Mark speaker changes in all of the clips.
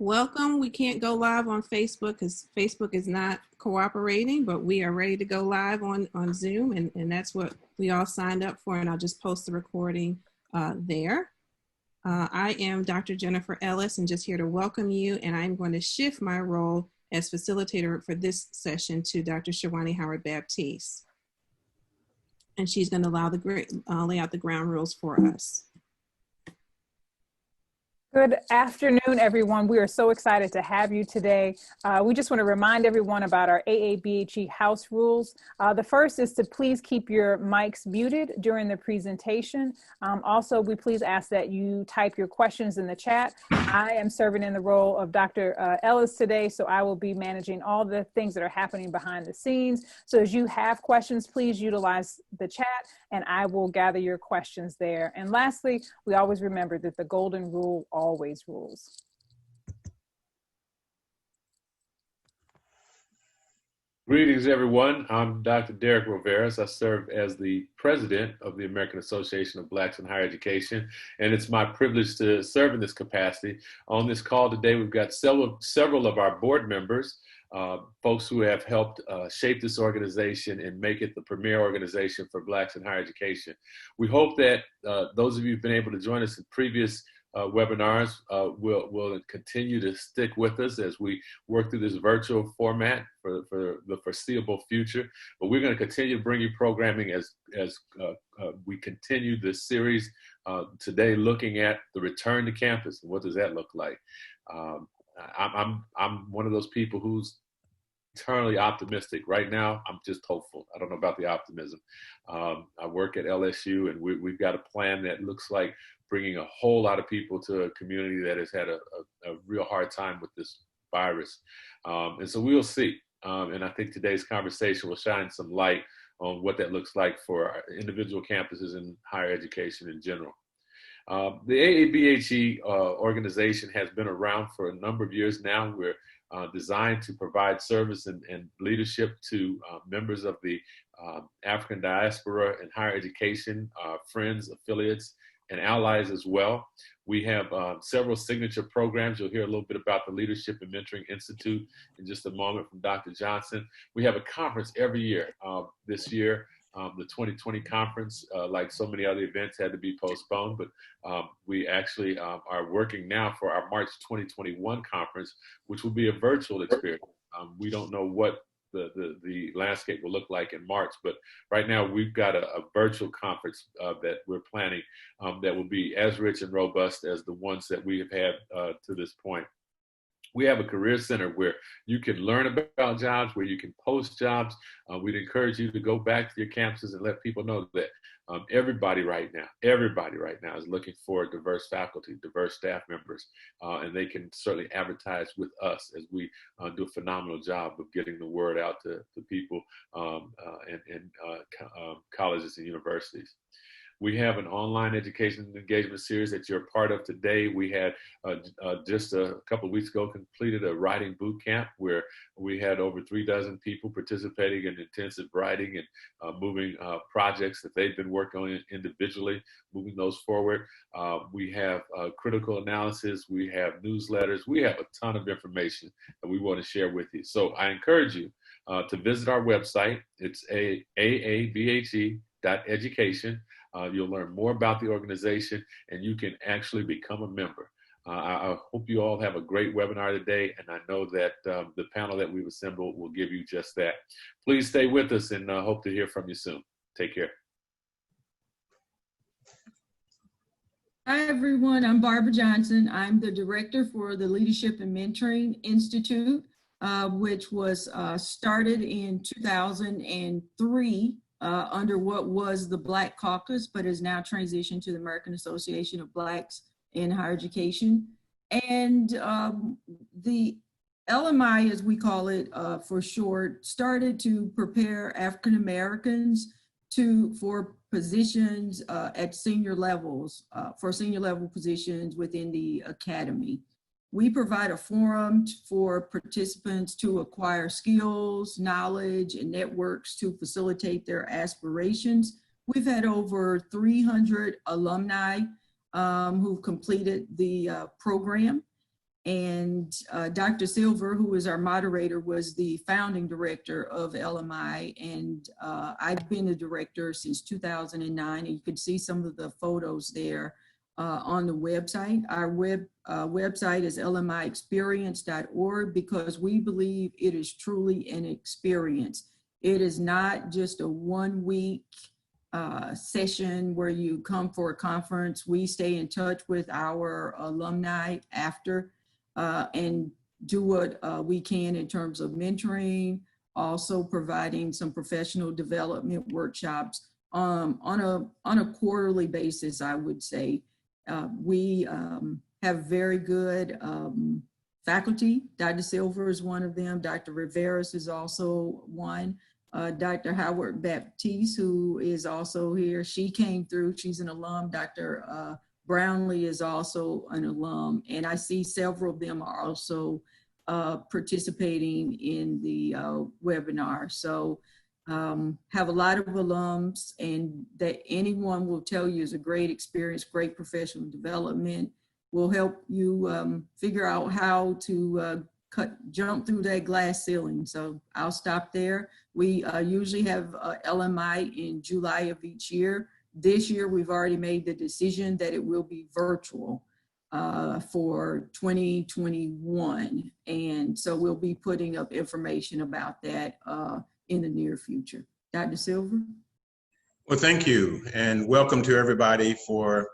Speaker 1: Welcome. We can't go live on Facebook because Facebook is not cooperating, but we are ready to go live on Zoom, and that's what we all signed up for, and I'll just post the recording there. I am Dr. Jennifer Ellis, and just here to welcome you, and I'm going to shift my role as facilitator for this session to Dr. Shewanee Howard-Baptiste, and she's going to lay out the ground rules for us.
Speaker 2: Good afternoon, everyone. We are so excited to have you today. We just want to remind everyone about our AABHE house rules. The first is to please keep your mics muted during the presentation. Also, we please ask that you type your questions in the chat. I am serving in the role of Dr. Ellis today, so I will be managing all the things that are happening behind the scenes. So as you have questions, please utilize the chat and I will gather your questions there. And lastly, we always remember that the golden rule always rules.
Speaker 3: Greetings, everyone. I'm Dr. Derek Roveras. I serve as the president of the American Association of Blacks in Higher Education, and it's my privilege to serve in this capacity. On this call today, we've got several of our board members, folks who have helped shape this organization and make it the premier organization for Blacks in higher education. We hope that those of you who've been able to join us in previous webinars will continue to stick with us as we work through this virtual format for the foreseeable future. But we're going to continue to bring you programming as we continue this series today, looking at the return to campus and what does that look like. I'm one of those people who's eternally optimistic. Right now, I'm just hopeful. I don't know about the optimism. I work at LSU, and we've got a plan that looks like bringing a whole lot of people to a community that has had a real hard time with this virus. And so we'll see. And I think today's conversation will shine some light on what that looks like for our individual campuses and higher education in general. The AABHE organization has been around for a number of years now. We're designed to provide service and leadership to members of the African diaspora in higher education, friends, affiliates, and allies as well. We have several signature programs. You'll hear a little bit about the Leadership and Mentoring Institute in just a moment from Dr. Johnson. We have a conference every year. This year, the 2020 conference, like so many other events, had to be postponed, but we actually are working now for our March 2021 conference, which will be a virtual experience. We don't know what the landscape will look like in March, but right now we've got a virtual conference that we're planning that will be as rich and robust as the ones that we have had to this point. We have a career center where you can learn about jobs, where you can post jobs. We'd encourage you to go back to your campuses and let people know that everybody right now is looking for diverse faculty, diverse staff members, and they can certainly advertise with us as we do a phenomenal job of getting the word out to people in colleges and universities. We have an online education engagement series that you're a part of today. We had just a couple of weeks ago completed a writing boot camp where we had over 36 people participating in intensive writing and moving projects that they've been working on individually, moving those forward. We have critical analysis, we have newsletters, we have a ton of information that we want to share with you. So I encourage you to visit our website. It's aabhe.education. You'll learn more about the organization and you can actually become a member. I hope you all have a great webinar today, and I know that the panel that we've assembled will give you just that. Please stay with us and hope to hear from you soon. Take care.
Speaker 4: Hi, everyone. I'm Barbara Johnson. I'm the director for the Leadership and Mentoring Institute, which was started in 2003. Under what was the Black Caucus, but is now transitioned to the American Association of Blacks in Higher Education. And the LMI, as we call it for short, started to prepare African Americans for positions at senior levels, for senior level positions within the academy. We provide a forum for participants to acquire skills, knowledge, and networks to facilitate their aspirations. We've had over 300 alumni who've completed the program. And Dr. Silver, who is our moderator, was the founding director of LMI. And I've been a director since 2009. And you can see some of the photos there on the website. Our website is lmiexperience.org because we believe it is truly an experience. It is not just a 1 week session where you come for a conference. We stay in touch with our alumni after and do what we can in terms of mentoring, also providing some professional development workshops on a quarterly basis, I would say. We have very good faculty. Dr. Silver is one of them. Dr. Riveras is also one. Dr. Howard-Baptiste, who is also here, she came through, she's an alum. Dr. Brownlee is also an alum, and I see several of them are also participating in the webinar. So have a lot of alums, and that anyone will tell you is a great experience, great professional development, will help you figure out how to jump through that glass ceiling. So I'll stop there. We usually have LMI in July of each year. This year, we've already made the decision that it will be virtual for 2021. And so we'll be putting up information about that in the near future. Dr. Silver?
Speaker 5: Well, thank you, and welcome to everybody for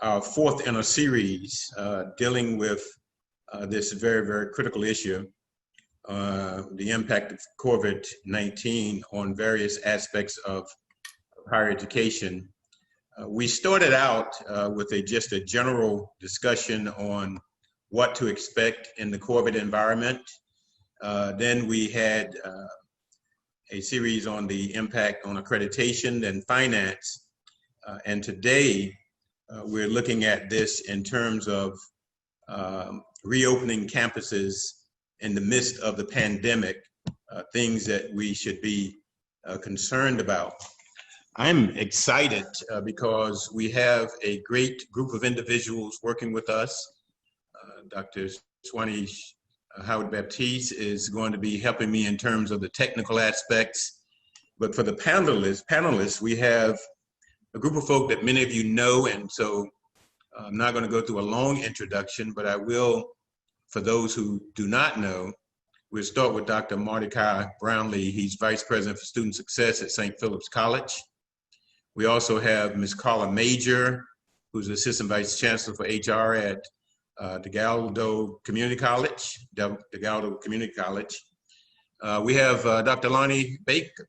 Speaker 5: our fourth in a series dealing with this very, very critical issue, the impact of COVID-19 on various aspects of higher education. We started out with just a general discussion on what to expect in the COVID environment. Then we had a series on the impact on accreditation and finance. And today we're looking at this in terms of reopening campuses in the midst of the pandemic, things that we should be concerned about. I'm excited because we have a great group of individuals working with us. Dr. Shewanee Howard-Baptiste is going to be helping me in terms of the technical aspects. But for the panelists, we have a group of folk that many of you know, and so I'm not going to go through a long introduction, but I will, for those who do not know, we'll start with Dr. Mordecai Brownlee. He's Vice President for Student Success at St. Philip's College. We also have Ms. Carla Major, who's Assistant Vice Chancellor for HR at Delgado Community College. We have Dr. Lonnie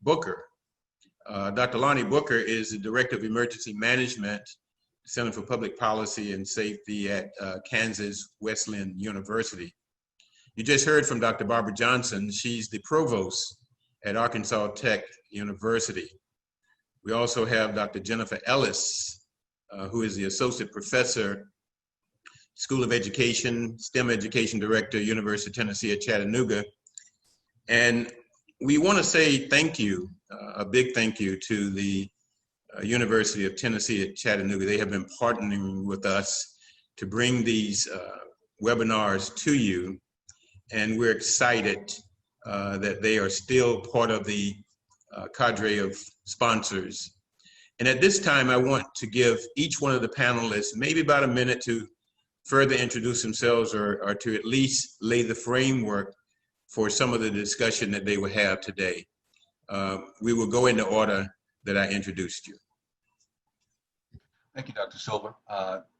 Speaker 5: Booker. Dr. Lonnie Booker is the Director of Emergency Management, Center for Public Policy and Safety at Kansas Wesleyan University. You just heard from Dr. Barbara Johnson. She's the Provost at Arkansas Tech University. We also have Dr. Jennifer Ellis, who is the Associate Professor, School of Education, STEM Education Director, University of Tennessee at Chattanooga. And we want to say thank you, a big thank you to the University of Tennessee at Chattanooga. They have been partnering with us to bring these webinars to you. And we're excited that they are still part of the cadre of sponsors. And at this time, I want to give each one of the panelists maybe about a minute to further introduce themselves or to at least lay the framework for some of the discussion that they will have today. We will go in the order that I introduced you.
Speaker 6: Thank you, Dr. Silver.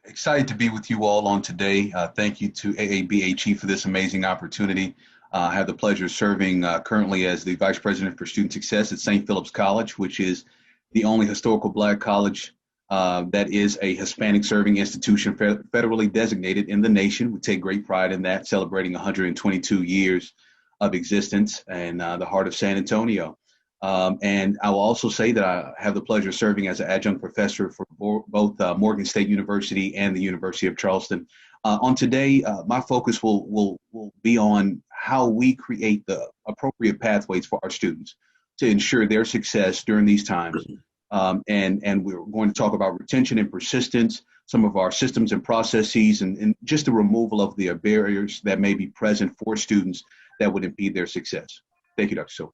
Speaker 6: Excited to be with you all on today. Thank you to AABHE for this amazing opportunity. I have the pleasure of serving currently as the Vice President for Student Success at St. Philip's College, which is the only historical Black college that is a Hispanic serving institution federally designated in the nation. We take great pride in that, celebrating 122 years of existence in the heart of San Antonio. And I will also say that I have the pleasure of serving as an adjunct professor for both Morgan State University and the University of Charleston. On today, my focus will be on how we create the appropriate pathways for our students to ensure their success during these times. And we're going to talk about retention and persistence, some of our systems and processes, and just the removal of the barriers that may be present for students that would impede their success. Thank you, Dr. Silver.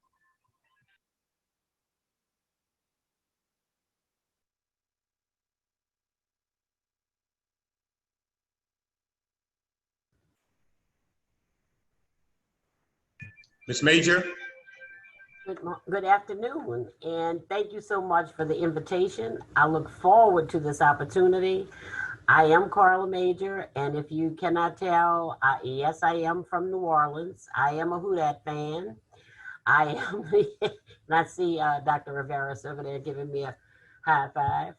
Speaker 5: Ms. Major?
Speaker 7: Good afternoon, and thank you so much for the invitation. I look forward to this opportunity. I am Carla Major, and if you cannot tell, yes, I am from New Orleans. I am a Houdat fan. I am, and I see Dr. Rivera over there giving me a high five.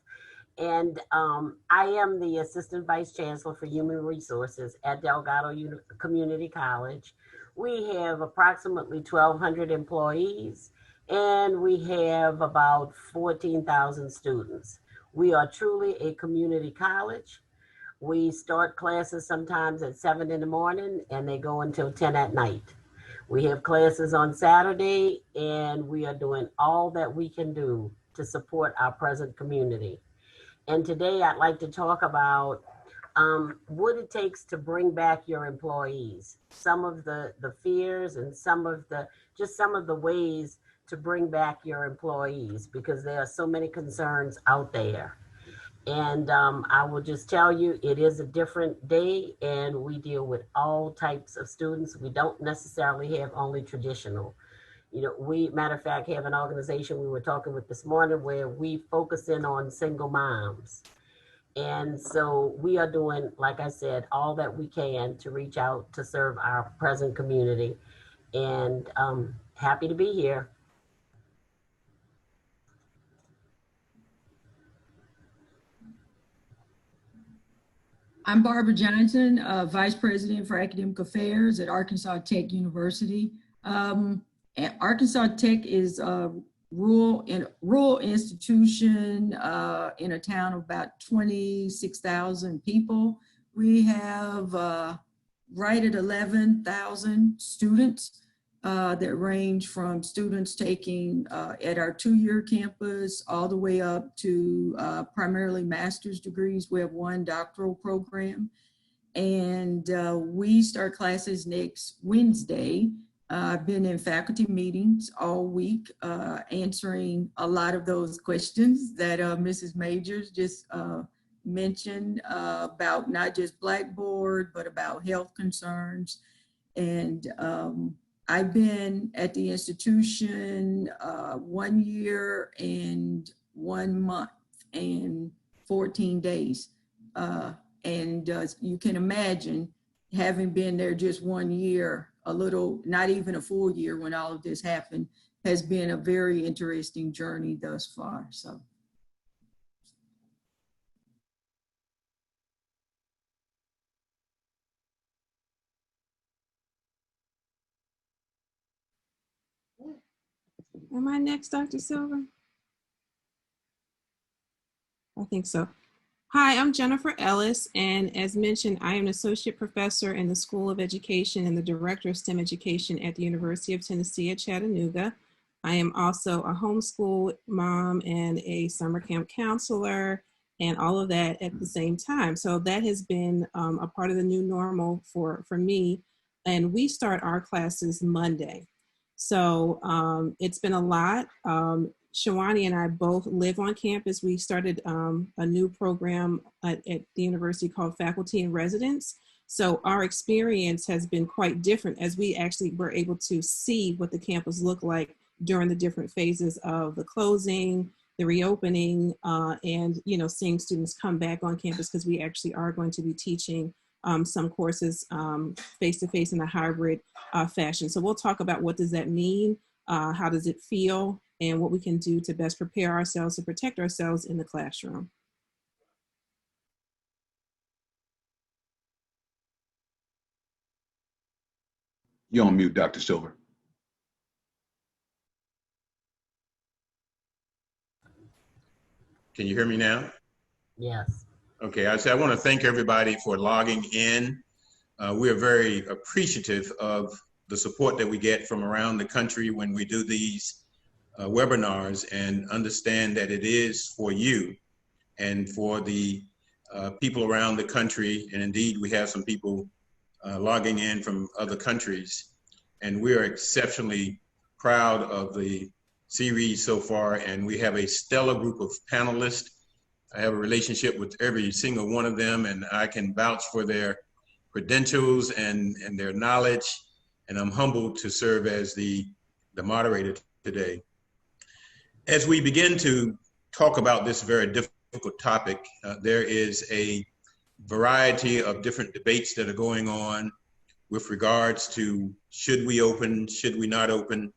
Speaker 7: And I am the Assistant Vice Chancellor for Human Resources at Delgado Community College. We have approximately 1,200 employees, and we have about 14,000 students. We are truly a community college. We start classes sometimes at 7 in the morning, and they go until 10 at night. We have classes on Saturday, and we are doing all that we can do to support our present community. And today I'd like to talk about what it takes to bring back your employees, some of the fears and some of the ways to bring back your employees, because there are so many concerns out there. And I will just tell you, it is a different day, and we deal with all types of students. We don't necessarily have only traditional. You know, we, matter of fact, have an organization we were talking with this morning where we focus in on single moms. And so we are doing, like I said, all that we can to reach out to serve our present community. And happy to be here.
Speaker 4: I'm Barbara Johnson, Vice President for Academic Affairs at Arkansas Tech University. Arkansas Tech is a rural institution in a town of about 26,000 people. We have right at 11,000 students that range from students taking at our 2-year campus all the way up to primarily master's degrees. We have one doctoral program, and we start classes next Wednesday. I've been in faculty meetings all week answering a lot of those questions that Mrs. Majors just mentioned about not just Blackboard, but about health concerns. And I've been at the institution 1 year and 1 month and 14 days. And you can imagine, having been there just 1 year, a little, not even a full year when all of this happened, has been a very interesting journey thus far. So.
Speaker 1: Am I next, Dr. Silver? I think so. Hi, I'm Jennifer Ellis, and as mentioned, I am an associate professor in the School of Education and the director of STEM education at the University of Tennessee at Chattanooga. I am also a homeschool mom and a summer camp counselor, and all of that at the same time. So that has been a part of the new normal for me, and we start our classes Monday. So it's been a lot. Shewanee and I both live on campus. We started a new program at the university called Faculty in Residence. So our experience has been quite different, as we actually were able to see what the campus looked like during the different phases of the closing, the reopening, and seeing students come back on campus, because we actually are going to be teaching some courses face-to-face in a hybrid fashion. So we'll talk about what does that mean, how does it feel, and what we can do to best prepare ourselves to protect ourselves in the classroom.
Speaker 6: You're on mute, Dr. Silver.
Speaker 5: Can you hear me now?
Speaker 7: Yes.
Speaker 5: Okay, I want to thank everybody for logging in. We are very appreciative of the support that we get from around the country when we do these webinars, and understand that it is for you and for the people around the country, and indeed we have some people logging in from other countries. And we are exceptionally proud of the series so far, and we have a stellar group of panelists. I have a relationship with every single one of them, and I can vouch for their credentials and their knowledge, and I'm humbled to serve as the moderator today. As we begin to talk about this very difficult topic, there is a variety of different debates that are going on with regards to should we open, should we not open.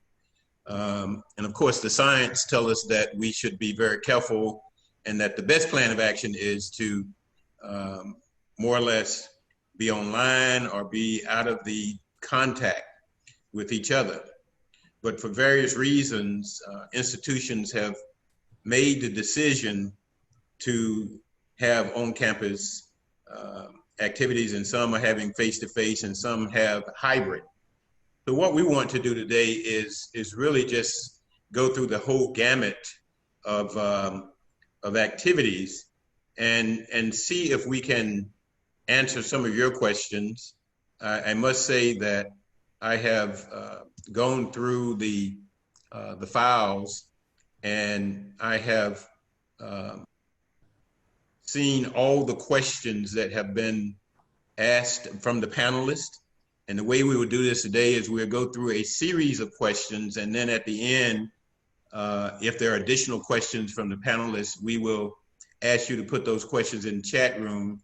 Speaker 5: And of course, the science tells us that we should be very careful and that the best plan of action is to more or less be online or be out of the contact with each other. But for various reasons, institutions have made the decision to have on-campus activities, and some are having face-to-face and some have hybrid. So what we want to do today is really just go through the whole gamut of activities and see if we can answer some of your questions. I must say that I have gone through the files, and I have seen all the questions that have been asked from the panelists. And the way we will do this today is we'll go through a series of questions, and then at the end, if there are additional questions from the panelists, we will ask you to put those questions in the chat room,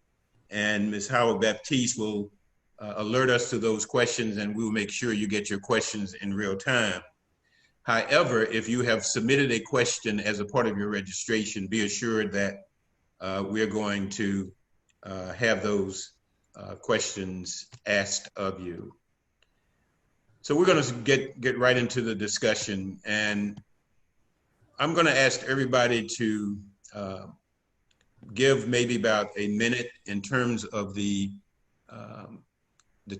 Speaker 5: and Ms. Howard-Baptiste will alert us to those questions, and we will make sure you get your questions in real time. However, if you have submitted a question as a part of your registration, be assured that we're going to have those questions asked of you. So we're going to get right into the discussion, and I'm going to ask everybody to give maybe about a minute in terms of the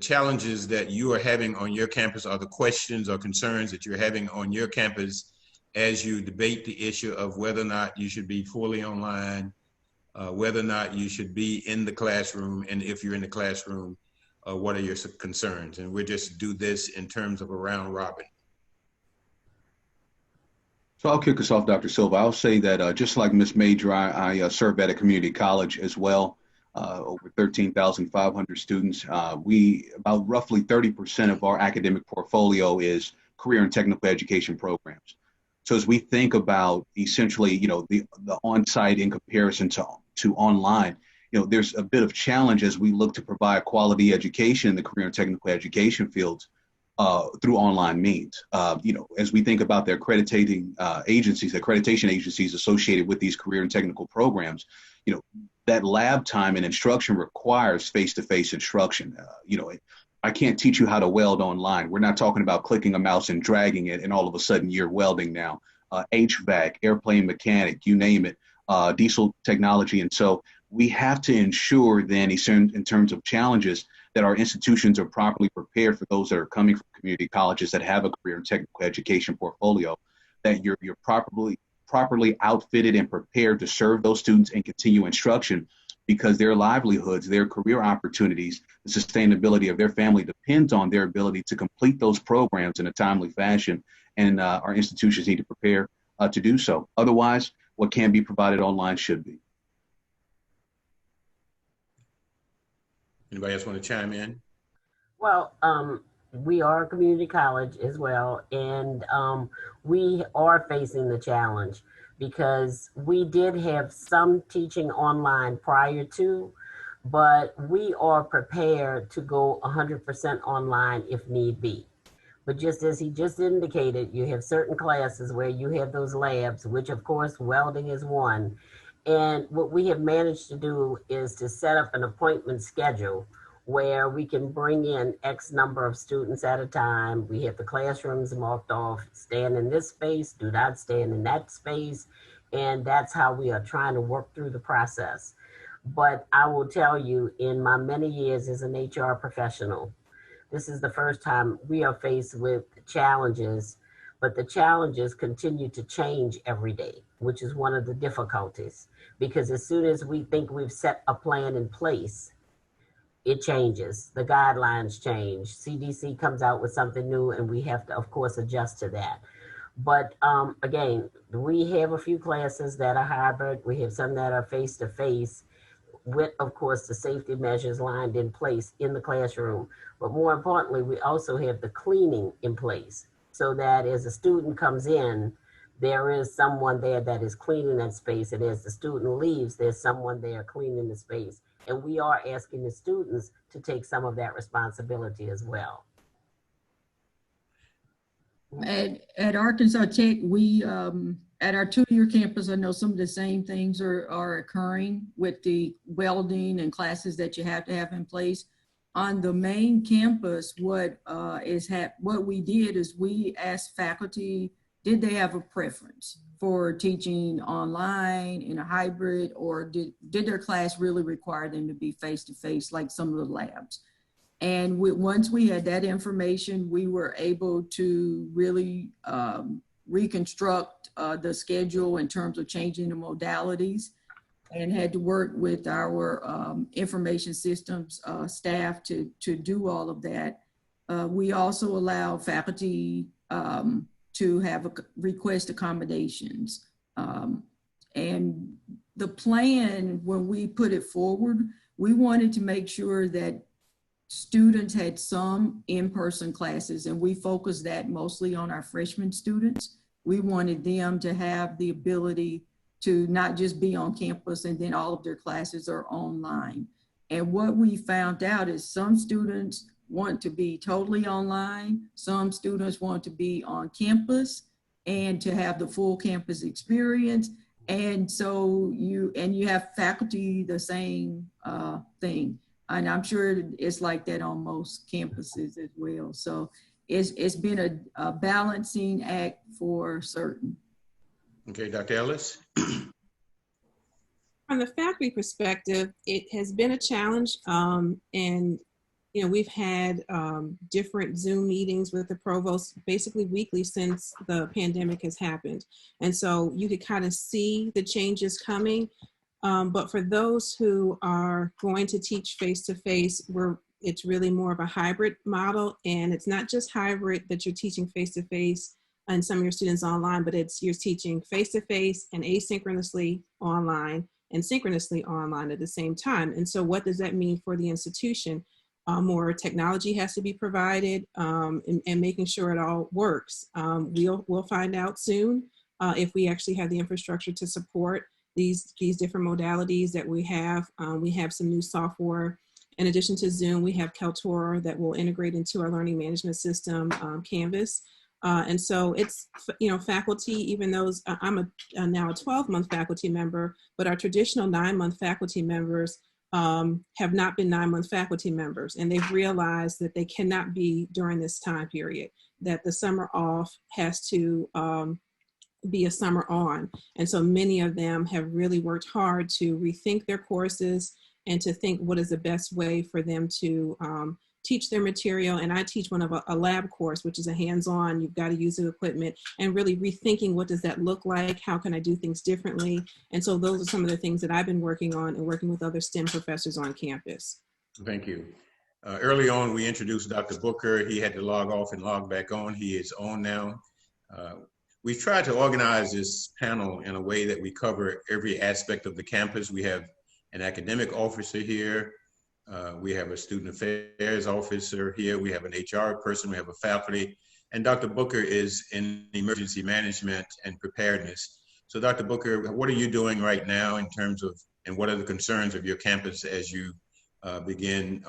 Speaker 5: challenges that you are having on your campus, or the questions or concerns that you're having on your campus as you debate the issue of whether or not you should be fully online, whether or not you should be in the classroom, and if you're in the classroom, what are your concerns? And we'll just do this in terms of a round robin.
Speaker 6: So I'll kick us off, Dr. Silva. I'll say that just like Ms. Major, I serve at a community college as well, over 13,500 students. About roughly 30% of our academic portfolio is career and technical education programs. So as we think about essentially, the on-site in comparison to online, there's a bit of challenge as we look to provide quality education in the career and technical education fields through online means. As we think about the accreditation agencies associated with these career and technical programs, that lab time and instruction requires face-to-face instruction. I can't teach you how to weld online. We're not talking about clicking a mouse and dragging it and all of a sudden you're welding now. HVAC, airplane mechanic, you name it, diesel technology. And so we have to ensure then in terms of challenges that our institutions are properly prepared for those that are coming from community colleges that have a career and technical education portfolio, that you're properly outfitted and prepared to serve those students and continue instruction, because their livelihoods, their career opportunities, the sustainability of their family depends on their ability to complete those programs in a timely fashion. And our institutions need to prepare to do so. Otherwise, what can be provided online should be.
Speaker 5: Anybody else want to chime in?
Speaker 7: Well, we are a community college as well, and we are facing the challenge because we did have some teaching online prior to, but we are prepared to go 100% online if need be. But just as he just indicated, you have certain classes where you have those labs, which of course welding is one. And what we have managed to do is to set up an appointment schedule where we can bring in X number of students at a time. We have the classrooms marked off, stand in this space, do not stand in that space. And that's how we are trying to work through the process. But I will tell you, in my many years as an HR professional, this is the first time we are faced with challenges But the challenges continue to change every day, which is one of the difficulties. Because as soon as we think we've set a plan in place, it changes. The guidelines change. CDC comes out with something new, and we have to, of course, adjust to that. But again, we have a few classes that are hybrid. We have some that are face-to-face with, of course, the safety measures lined in place in the classroom. But more importantly, we also have the cleaning in place so that as a student comes in, there is someone there that is cleaning that space. And as the student leaves, there's someone there cleaning the space. And we are asking the students to take some of that responsibility as well.
Speaker 4: At Arkansas Tech, we, at our two-year campus, I know some of the same things are occurring with the welding and classes that you have to have in place. On the main campus, what we did is we asked faculty, did they have a preference for teaching online in a hybrid, or did their class really require them to be face-to-face like some of the labs? And once we had that information, we were able to really reconstruct the schedule in terms of changing the modalities, and had to work with our information systems staff to do all of that. We also allow faculty to have request accommodations. And the plan, when we put it forward, we wanted to make sure that students had some in-person classes, and we focused that mostly on our freshman students. We wanted them to have the ability to not just be on campus and then all of their classes are online. And what we found out is some students want to be totally online, some students want to be on campus and to have the full campus experience. And so you have faculty the same thing. And I'm sure it's like that on most campuses as well. So it's been a balancing act for certain.
Speaker 5: Okay, Dr. Ellis.
Speaker 1: From the faculty perspective, it has been a challenge. And you know, we've had different Zoom meetings with the provost basically weekly since the pandemic has happened. And so you could kind of see the changes coming. But for those who are going to teach face-to-face, it's really more of a hybrid model. And it's not just hybrid that you're teaching face-to-face and some of your students online, but you're teaching face-to-face and asynchronously online and synchronously online at the same time. And so what does that mean for the institution? More technology has to be provided and making sure it all works. We'll find out soon if we actually have the infrastructure to support these different modalities that we have. We have some new software. In addition to Zoom, we have Kaltura that will integrate into our learning management system, Canvas. And so it's, you know, faculty, even those, I'm now a 12-month faculty member, but our traditional 9-month faculty members have not been 9-month faculty members, and they've realized that they cannot be during this time period, that the summer off has to be a summer on. And so many of them have really worked hard to rethink their courses and to think what is the best way for them to teach their material. And I teach one of a lab course, which is a hands-on, you've got to use the equipment, and really rethinking what does that look like? How can I do things differently? And so those are some of the things that I've been working on and working with other STEM professors on campus.
Speaker 5: Thank you. Early on, we introduced Dr. Booker. He had to log off and log back on. He is on now. We've tried to organize this panel in a way that we cover every aspect of the campus. We have an academic officer here. We have a student affairs officer here. We have an HR person. We have a faculty. And Dr. Booker is in emergency management and preparedness. So Dr. Booker, what are you doing right now in terms of, and what are the concerns of your campus as you begin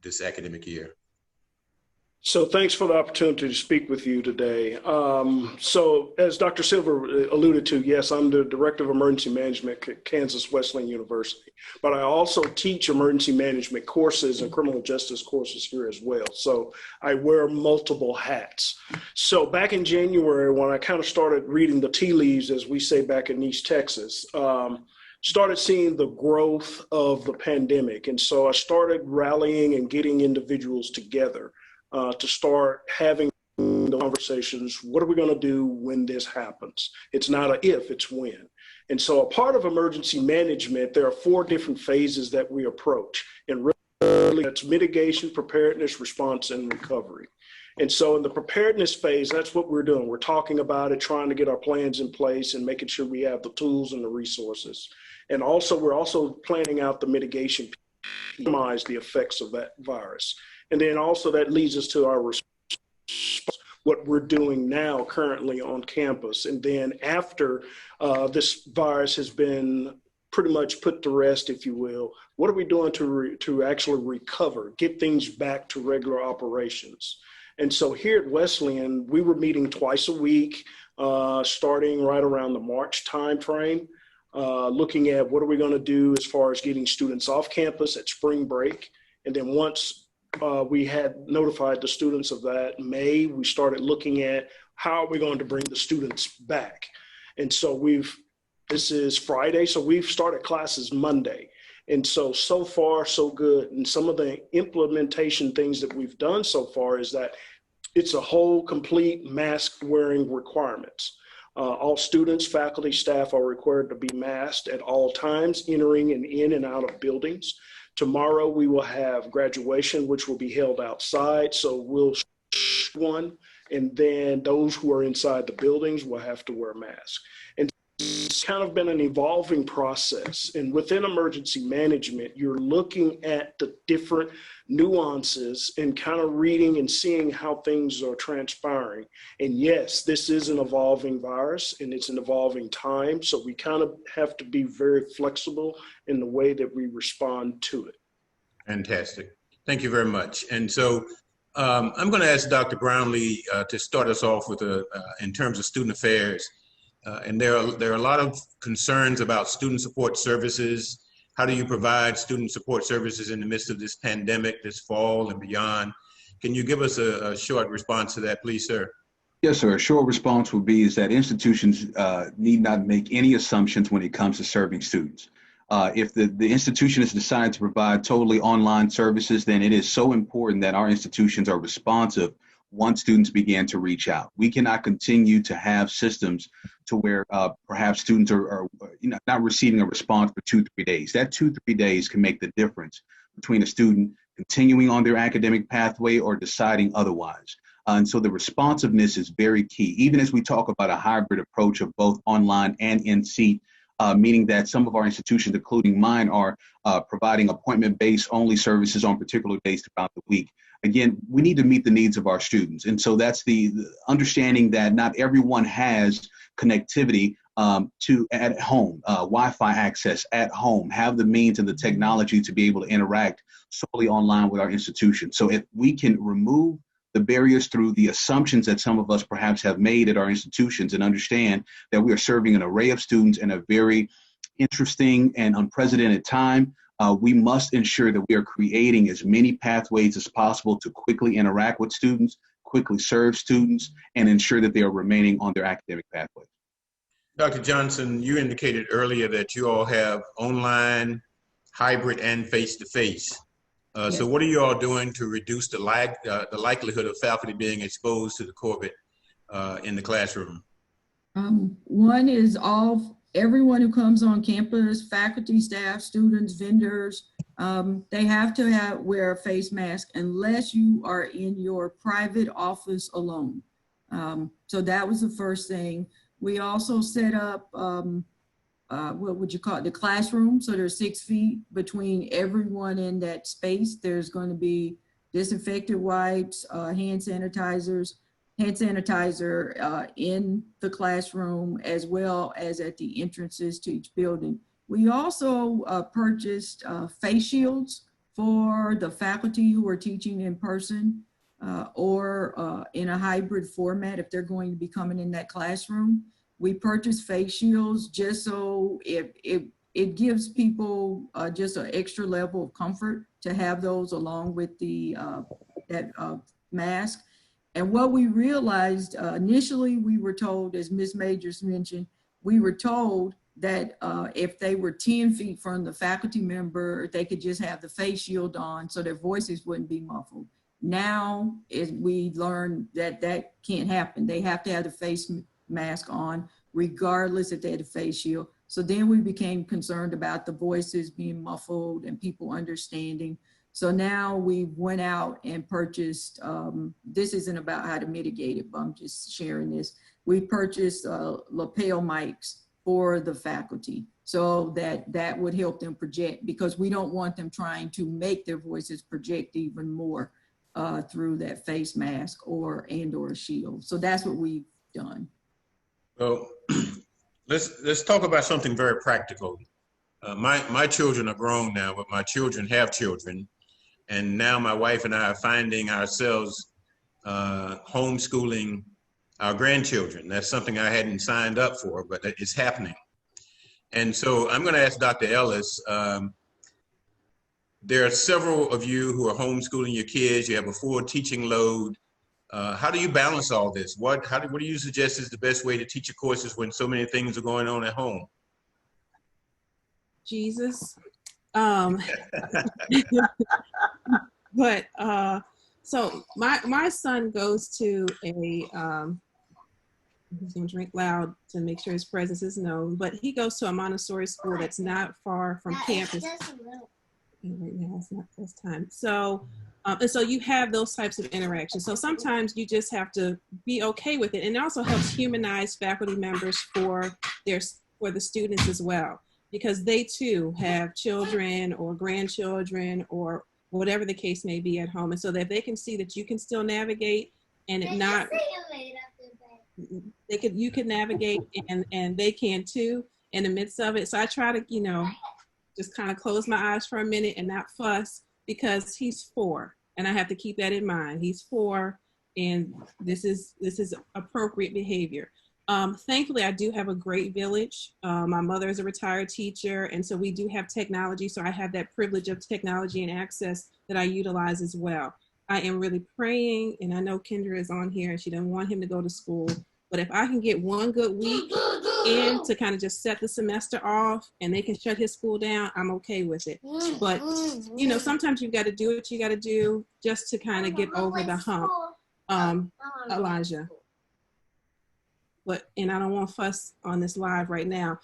Speaker 5: this academic year?
Speaker 8: So thanks for the opportunity to speak with you today. So as Dr. Silver alluded to, yes, I'm the Director of Emergency Management at Kansas Wesleyan University, but I also teach emergency management courses and criminal justice courses here as well. So I wear multiple hats. So back in January, when I kind of started reading the tea leaves, as we say back in East Texas, started seeing the growth of the pandemic. And so I started rallying and getting individuals together to start having those conversations. What are we going to do when this happens? It's not a if, it's when. And so a part of emergency management, there are 4 different phases that we approach. And really, that's mitigation, preparedness, response, and recovery. And so in the preparedness phase, that's what we're doing. We're talking about it, trying to get our plans in place and making sure we have the tools and the resources. And also, we're also planning out the mitigation to minimize the effects of that virus. And then also that leads us to our response, what we're doing now currently on campus. And then after this virus has been pretty much put to rest, if you will, what are we doing to actually recover, get things back to regular operations? And so here at Wesleyan, we were meeting twice a week, starting right around the March timeframe, looking at what are we going to do as far as getting students off campus at spring break. And then once we had notified the students of that in May, we started looking at how are we going to bring the students back. And so this is Friday, so we've started classes Monday. And so far, so good. And some of the implementation things that we've done so far is that it's a whole complete mask wearing requirements. All students, faculty, staff are required to be masked at all times, entering and in and out of buildings. Tomorrow we will have graduation, which will be held outside. So we'll one, and then those who are inside the buildings will have to wear masks. And it's kind of been an evolving process. And within emergency management, you're looking at the different nuances and kind of reading and seeing how things are transpiring. And yes, this is an evolving virus and it's an evolving time. So we kind of have to be very flexible in the way that we respond to it.
Speaker 5: Fantastic. Thank you very much. And so I'm going to ask Dr. Brownlee to start us off with in terms of student affairs. And there are a lot of concerns about student support services. How do you provide student support services in the midst of this pandemic, this fall and beyond? Can you give us a short response to that, please, sir?
Speaker 6: Yes, sir. A short response would be is that institutions need not make any assumptions when it comes to serving students. If the institution has decided to provide totally online services, then it is so important that our institutions are responsive once students begin to reach out. We cannot continue to have systems to where perhaps students are not receiving a response for 2-3 days. That 2-3 days can make the difference between a student continuing on their academic pathway or deciding otherwise. And so the responsiveness is very key, even as we talk about a hybrid approach of both online and in-seat, meaning that some of our institutions, including mine, are providing appointment-based only services on particular days throughout the week. Again, we need to meet the needs of our students. And so that's the understanding that not everyone has connectivity at home, Wi-Fi access at home, have the means and the technology to be able to interact solely online with our institution. So if we can remove the barriers through the assumptions that some of us perhaps have made at our institutions and understand that we are serving an array of students in a very interesting and unprecedented time, we must ensure that we are creating as many pathways as possible to quickly interact with students, quickly serve students, and ensure that they are remaining on their academic pathways.
Speaker 5: Dr. Johnson, you indicated earlier that you all have online, hybrid, and face-to-face.
Speaker 4: Yes.
Speaker 5: So what are you all doing to reduce the likelihood of faculty being exposed to the COVID in the classroom?
Speaker 4: One is everyone who comes on campus, faculty, staff, students, vendors, they have to wear a face mask unless you are in your private office alone. So that was the first thing. We also set up, what would you call it, the classroom. So there's 6 feet between everyone in that space. There's going to be disinfectant wipes, hand sanitizer in the classroom, as well as at the entrances to each building. We also purchased face shields for the faculty who are teaching in person or in a hybrid format if they're going to be coming in that classroom. We purchased face shields just so it gives people just an extra level of comfort to have those along with the mask. And what we realized initially, we were told, as Ms. Majors mentioned, we were told that if they were 10 feet from the faculty member, they could just have the face shield on so their voices wouldn't be muffled. Now we learned that that can't happen. They have to have the face mask on, regardless if they had a face shield. So then we became concerned about the voices being muffled and people understanding. So now we went out and purchased, this isn't about how to mitigate it, but I'm just sharing this. We purchased lapel mics for the faculty so that would help them project, because we don't want them trying to make their voices project even more through that face mask or a shield. So that's what we've done.
Speaker 5: Well, let's talk about something very practical. My children are grown now, but my children have children. And now my wife and I are finding ourselves homeschooling our grandchildren. That's something I hadn't signed up for, but it's happening. And so I'm going to ask Dr. Ellis, there are several of you who are homeschooling your kids. You have a full teaching load. How do you balance all this? What do you suggest is the best way to teach your courses when so many things are going on at home?
Speaker 1: Jesus. But so my son goes to a he's gonna drink loud to make sure his presence is known, but he goes to a Montessori school that's not far from campus. Right now it's not this time. So and so you have those types of interactions. So sometimes you just have to be okay with it. And it also helps humanize faculty members for the students as well, because they too have children or grandchildren or whatever the case may be at home. And so that they can see that you can still navigate and it not, you can navigate and they can too in the midst of it. So I try to, just kind of close my eyes for a minute and not fuss, because he's 4 and I have to keep that in mind. He's 4 and this is appropriate behavior. Thankfully, I do have a great village. My mother is a retired teacher, and so we do have technology. So I have that privilege of technology and access that I utilize as well. I am really praying, and I know Kendra is on here, and she doesn't want him to go to school. But if I can get one good week in to kind of just set the semester off, and they can shut his school down, I'm okay with it. But, sometimes you've got to do what you got to do just to kind of get over the hump, Elijah. And I don't want to fuss on this live right now.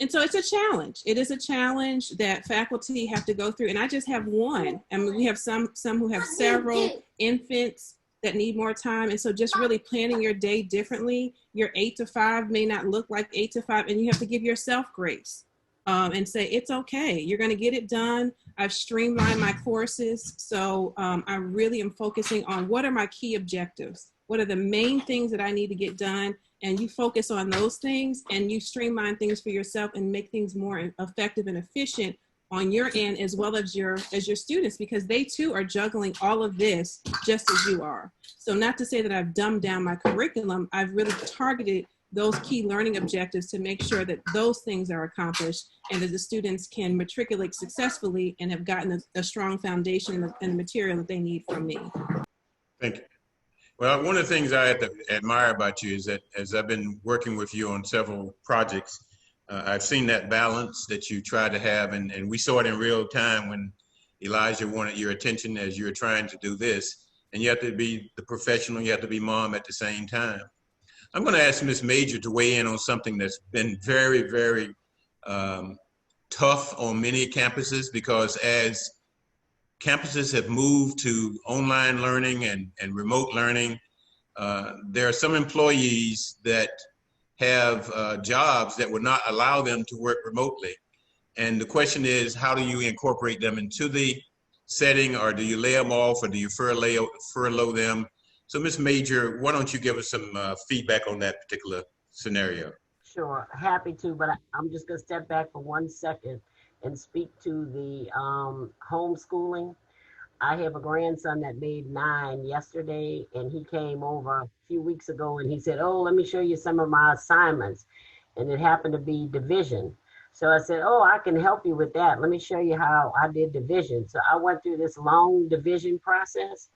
Speaker 1: And so it's a challenge. It is a challenge that faculty have to go through. And I just have one. I mean, we have some who have several infants that need more time. And so just really planning your day differently. Your 8 to 5 may not look like 8 to 5, and you have to give yourself grace and say, it's okay. You're going to get it done. I've streamlined my courses. So I really am focusing on what are my key objectives? What are the main things that I need to get done? And you focus on those things and you streamline things for yourself and make things more effective and efficient on your end, as well as your students, because they too are juggling all of this just as you are. So not to say that I've dumbed down my curriculum, I've really targeted those key learning objectives to make sure that those things are accomplished and that the students can matriculate successfully and have gotten a strong foundation and the material that they need from me.
Speaker 5: Thank you. Well, one of the things I have to admire about you is that as I've been working with you on several projects, I've seen that balance that you try to have, and we saw it in real time when Elijah wanted your attention as you were trying to do this, and you have to be the professional, you have to be mom at the same time. I'm going to ask Ms. Major to weigh in on something that's been very, very tough on many campuses, because as campuses have moved to online learning and remote learning, there are some employees that have jobs that would not allow them to work remotely. And the question is, how do you incorporate them into the setting, or do you lay them off, or do you furlough them? So Ms. Major, why don't you give us some feedback on that particular scenario?
Speaker 7: Sure, happy to, but I'm just gonna step back for 1 second and speak to the homeschooling. I have a grandson that made 9 yesterday, and he came over a few weeks ago and he said, oh, let me show you some of my assignments. And it happened to be division. So I said, oh, I can help you with that. Let me show you how I did division. So I went through this long division process,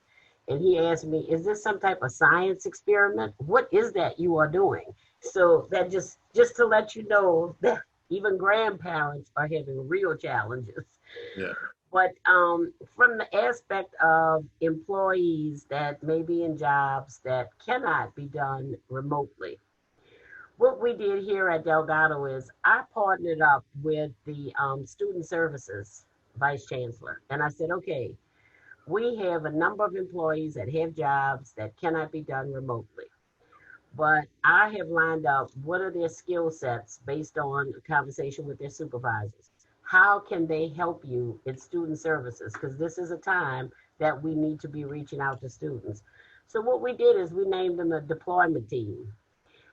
Speaker 7: and he asked me, is this some type of science experiment? What is that you are doing? So that just to let you know that even grandparents are having real challenges.
Speaker 5: Yeah.
Speaker 7: But from the aspect of employees that may be in jobs that cannot be done remotely, what we did here at Delgado is I partnered up with the student services vice chancellor. And I said, okay, we have a number of employees that have jobs that cannot be done remotely. But I have lined up what are their skill sets based on a conversation with their supervisors. How can they help you in student services? Because this is a time that we need to be reaching out to students. So what we did is we named them a deployment team.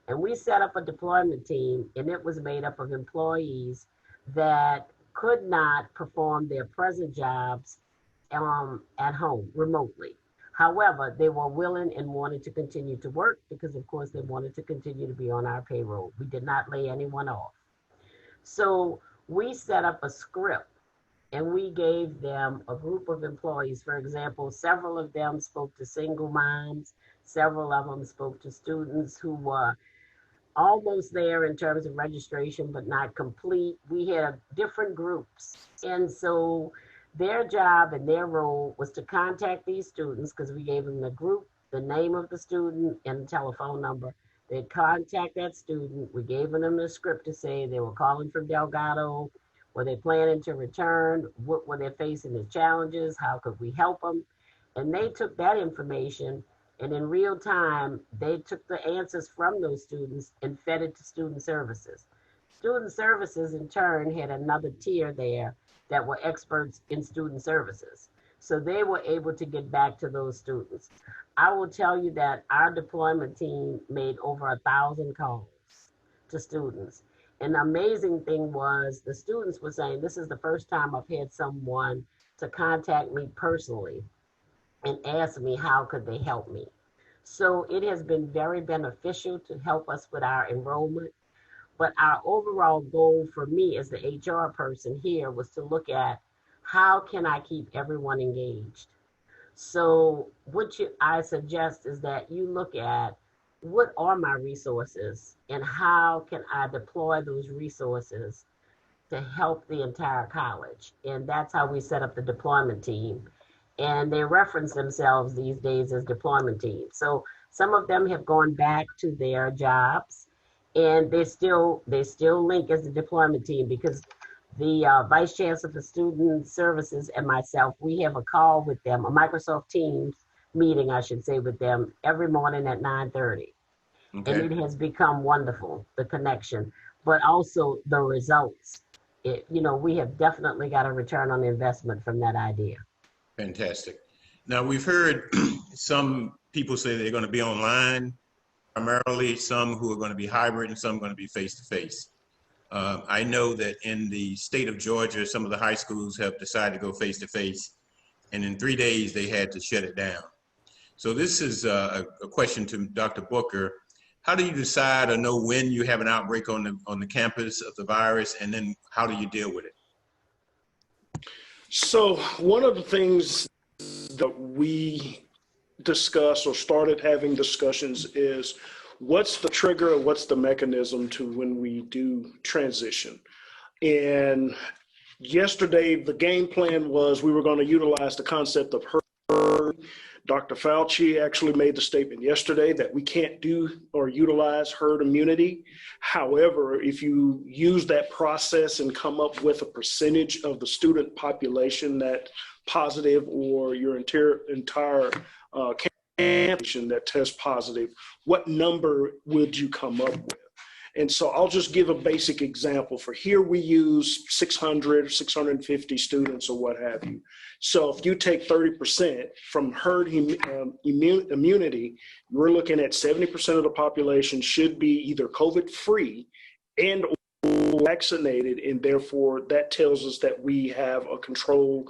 Speaker 7: And we set up a deployment team, and it was made up of employees that could not perform their present jobs at home remotely. However, they were willing and wanted to continue to work because, of course, they wanted to continue to be on our payroll. We did not lay anyone off. So we set up a script and we gave them a group of employees. For example, several of them spoke to single moms. Several of them spoke to students who were almost there in terms of registration, but not complete. We had different groups. And so their job and their role was to contact these students because we gave them the group, the name of the student, and the telephone number. They'd contact that student. We gave them the script to say they were calling from Delgado. Were they planning to return? What were they facing as challenges? How could we help them? And they took that information, and in real time, they took the answers from those students and fed it to student services. Student services, in turn, had another tier there that were experts in student services. So they were able to get back to those students. I will tell you that our deployment team made over 1,000 calls to students. And the amazing thing was the students were saying, this is the first time I've had someone to contact me personally and ask me how could they help me. So it has been very beneficial to help us with our enrollment. But our overall goal for me as the HR person here was to look at how can I keep everyone engaged? So what I suggest is that you look at what are my resources and how can I deploy those resources to help the entire college? And that's how we set up the deployment team. And they reference themselves these days as deployment teams. So some of them have gone back to their jobs and they still link as the deployment team because the Vice Chancellor for Student Services and myself, we have a call with them, a Microsoft Teams meeting, I should say, with them every morning at 9:30. Okay. And it has become wonderful, the connection, but also the results. We have definitely got a return on investment from that idea.
Speaker 5: Fantastic. Now, we've heard some people say they're going to be online, primarily some who are going to be hybrid and some going to be face-to-face. I know that in the state of Georgia, some of the high schools have decided to go face-to-face, and in 3 days they had to shut it down. So this is a question to Dr. Booker. How do you decide or know when you have an outbreak on the campus of the virus, and then how do you deal with it?
Speaker 8: So one of the things that we discussed or started having discussions is what's the trigger, what's the mechanism to when we do transition. And yesterday, the game plan was we were going to utilize the concept of herd. Dr. Fauci actually made the statement yesterday that we can't do or utilize herd immunity. However, if you use that process and come up with a percentage of the student population that positive or your entire campus that tests positive, what number would you come up with? And so I'll just give a basic example. For here, we use 600, 650 students or what have you. So if you take 30% from herd immunity, we're looking at 70% of the population should be either COVID-free and vaccinated, and therefore that tells us that we have a control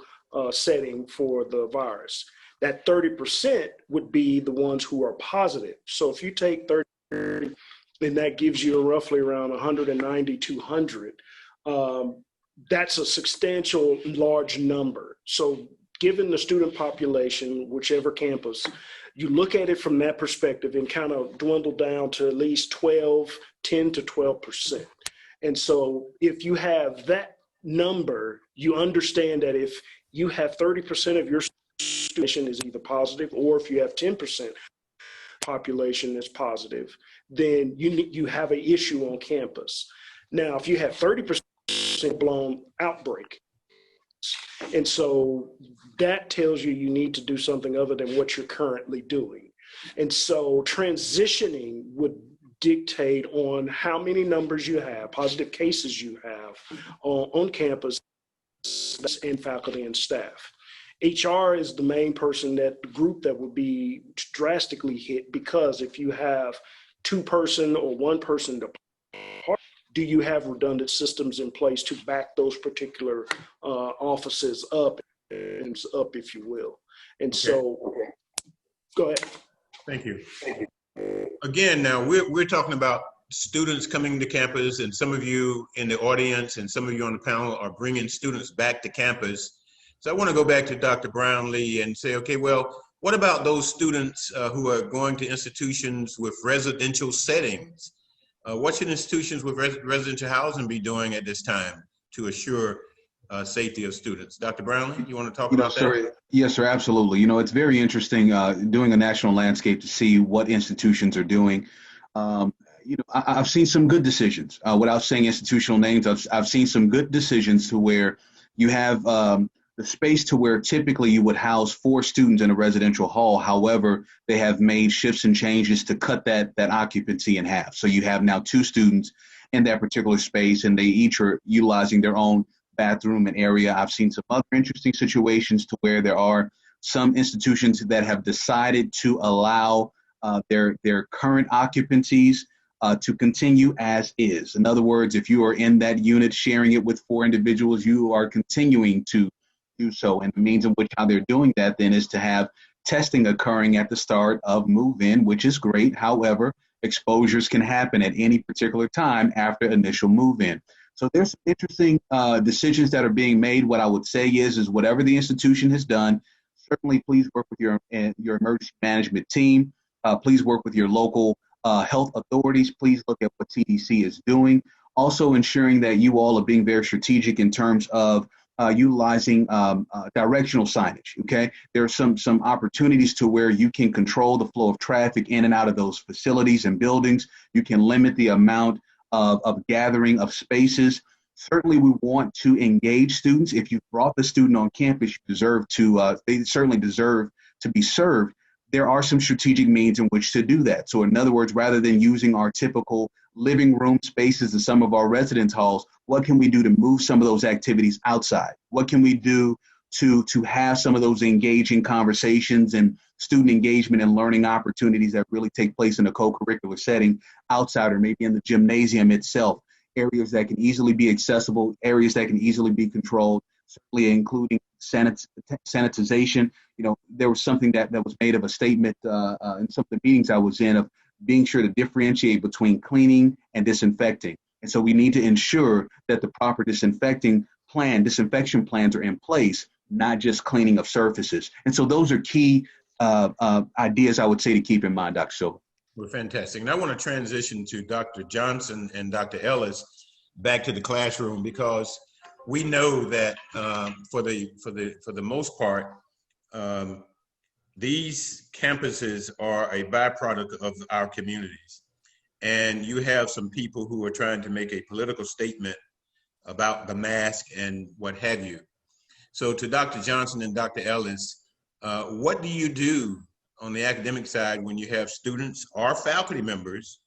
Speaker 8: setting for the virus. That 30% would be the ones who are positive. So if you take 30, then that gives you roughly around 190, 200. That's a substantial large number. So given the student population, whichever campus, you look at it from that perspective and kind of dwindle down to at least 10 to 12%. And so if you have that number, you understand that if you have 30% of your student is either positive, or if you have 10% population that's positive, then you have an issue on campus. Now, if you have 30% blown outbreak, and so that tells you need to do something other than what you're currently doing. And so transitioning would dictate on how many numbers you have, positive cases you have on campus, and faculty and staff. HR is the main person, that group that would be drastically hit, because if you have 2-person or 1-person department, do you have redundant systems in place to back those particular offices up, if you will? And so, go ahead.
Speaker 5: Thank you. Again, now we're talking about students coming to campus, and some of you in the audience and some of you on the panel are bringing students back to campus. So I want to go back to Dr. Brownlee and say, okay, well, what about those students who are going to institutions with residential settings? What should institutions with residential housing be doing at this time to assure safety of students? Dr. Brownlee, you want to talk about that?
Speaker 6: Yes, sir, absolutely. You know, it's very interesting doing a national landscape to see what institutions are doing. You know, I've seen some good decisions. Without saying institutional names, I've seen some good decisions to where you have the space to where typically you would house 4 students in a residential hall. However, they have made shifts and changes to cut that occupancy in half. So you have now 2 students in that particular space, and they each are utilizing their own bathroom and area. I've seen some other interesting situations to where there are some institutions that have decided to allow their current occupancies to continue as is. In other words, if you are in that unit sharing it with 4 individuals, you are continuing to do so. And the means in which how they're doing that then is to have testing occurring at the start of move-in, which is great. However, exposures can happen at any particular time after initial move-in. So there's some interesting decisions that are being made. What I would say is whatever the institution has done, certainly please work with your emergency management team. Please work with your local health authorities. Please look at what CDC is doing. Also ensuring that you all are being very strategic in terms of utilizing directional signage, okay? There are some opportunities to where you can control the flow of traffic in and out of those facilities and buildings. You can limit the amount of gathering of spaces. Certainly we want to engage students. If you brought the student on campus, you deserve to, they certainly deserve to be served. There are some strategic means in which to do that. So in other words, rather than using our typical living room spaces in some of our residence halls, what can we do to move some of those activities outside? What can we do to have some of those engaging conversations and student engagement and learning opportunities that really take place in a co-curricular setting outside, or maybe in the gymnasium itself, areas that can easily be accessible, areas that can easily be controlled, certainly including sanitization. You know, there was something that was made of a statement in some of the meetings I was in of being sure to differentiate between cleaning and disinfecting. And so we need to ensure that the proper disinfection plans are in place, not just cleaning of surfaces. And so those are key ideas I would say to keep in mind, Dr. Silva.
Speaker 5: Well, fantastic. And I want to transition to Dr. Johnson and Dr. Ellis back to the classroom, because we know that for the most part, these campuses are a byproduct of our communities. And you have some people who are trying to make a political statement about the mask and what have you. So to Dr. Johnson and Dr. Ellis, what do you do on the academic side when you have students or faculty members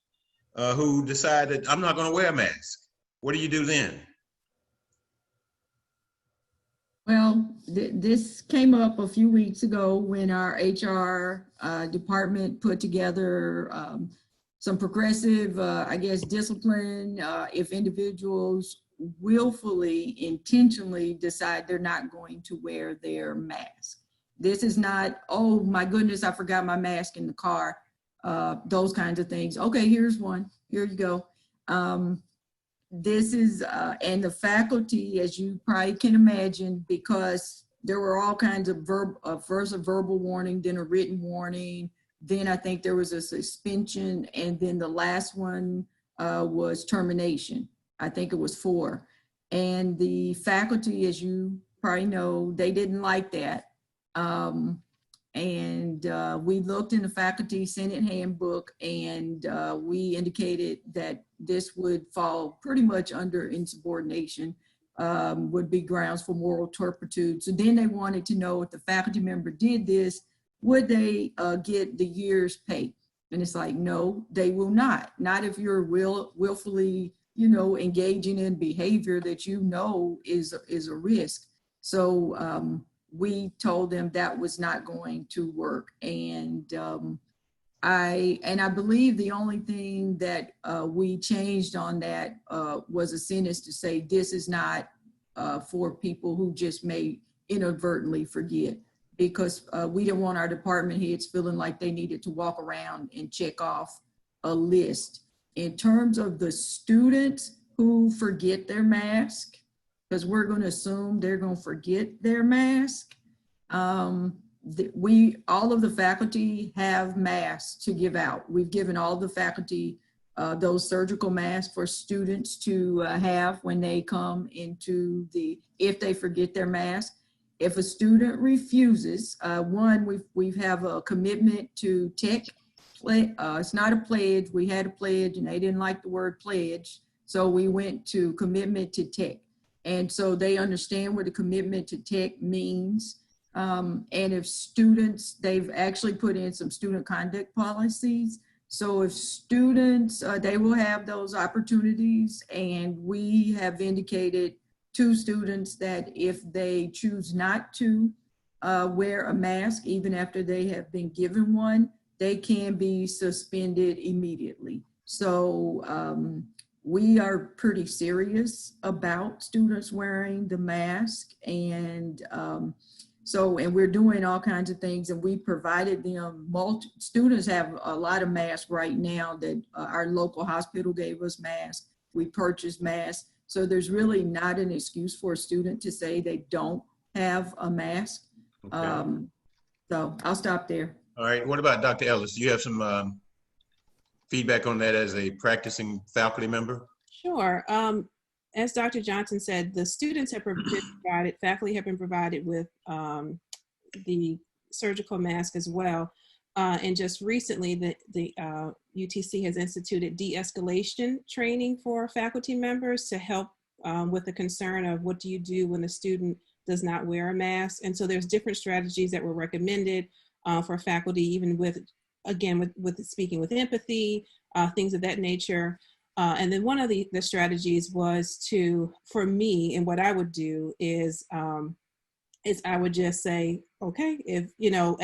Speaker 5: who decide that I'm not going to wear a mask? What do you do then?
Speaker 4: Well, this came up a few weeks ago when our HR department put together some progressive, I guess, discipline if individuals willfully, intentionally decide they're not going to wear their mask. This is not, oh my goodness, I forgot my mask in the car, those kinds of things. Okay, here's one, here you go. This is, and the faculty, as you probably can imagine, because there were all kinds of first a verbal warning, then a written warning, then I think there was a suspension, and then the last one was termination. I think it was 4. And the faculty, as you probably know, they didn't like that. We looked in the faculty Senate handbook, and we indicated that this would fall pretty much under insubordination, would be grounds for moral turpitude. So then they wanted to know if the faculty member did this, would they get the year's pay? And it's like, no, they will not. Not if you're willfully, engaging in behavior that is a risk. So we told them that was not going to work. And I believe the only thing that we changed on that was a sentence to say this is not for people who just may inadvertently forget, because we didn't want our department heads feeling like they needed to walk around and check off a list. In terms of the students who forget their mask, because we're going to assume they're going to forget their mask, all of the faculty have masks to give out. We've given all the faculty those surgical masks for students to have when they come into if they forget their mask. If a student refuses, we have a commitment to tech. It's not a pledge. We had a pledge and they didn't like the word pledge. So we went to commitment to tech. And so they understand what a commitment to tech means. And if students, they've actually put in some student conduct policies. So if students, they will have those opportunities, and we have indicated to students that if they choose not to wear a mask, even after they have been given one, they can be suspended immediately. So we are pretty serious about students wearing the mask, and we're doing all kinds of things, and we provided them, students have a lot of masks right now that our local hospital gave us masks. We purchased masks. So there's really not an excuse for a student to say they don't have a mask. Okay. So I'll stop there.
Speaker 5: All right, what about Dr. Ellis? Do you have some feedback on that as a practicing faculty member?
Speaker 1: Sure. As Dr. Johnson said, the students have been provided, faculty have been provided with the surgical mask as well. And just recently, the UTC has instituted de-escalation training for faculty members to help with the concern of what do you do when the student does not wear a mask. And so there's different strategies that were recommended for faculty, even with speaking with empathy, things of that nature. And then one of the strategies was for me, and what I would do is I would just say, okay, if,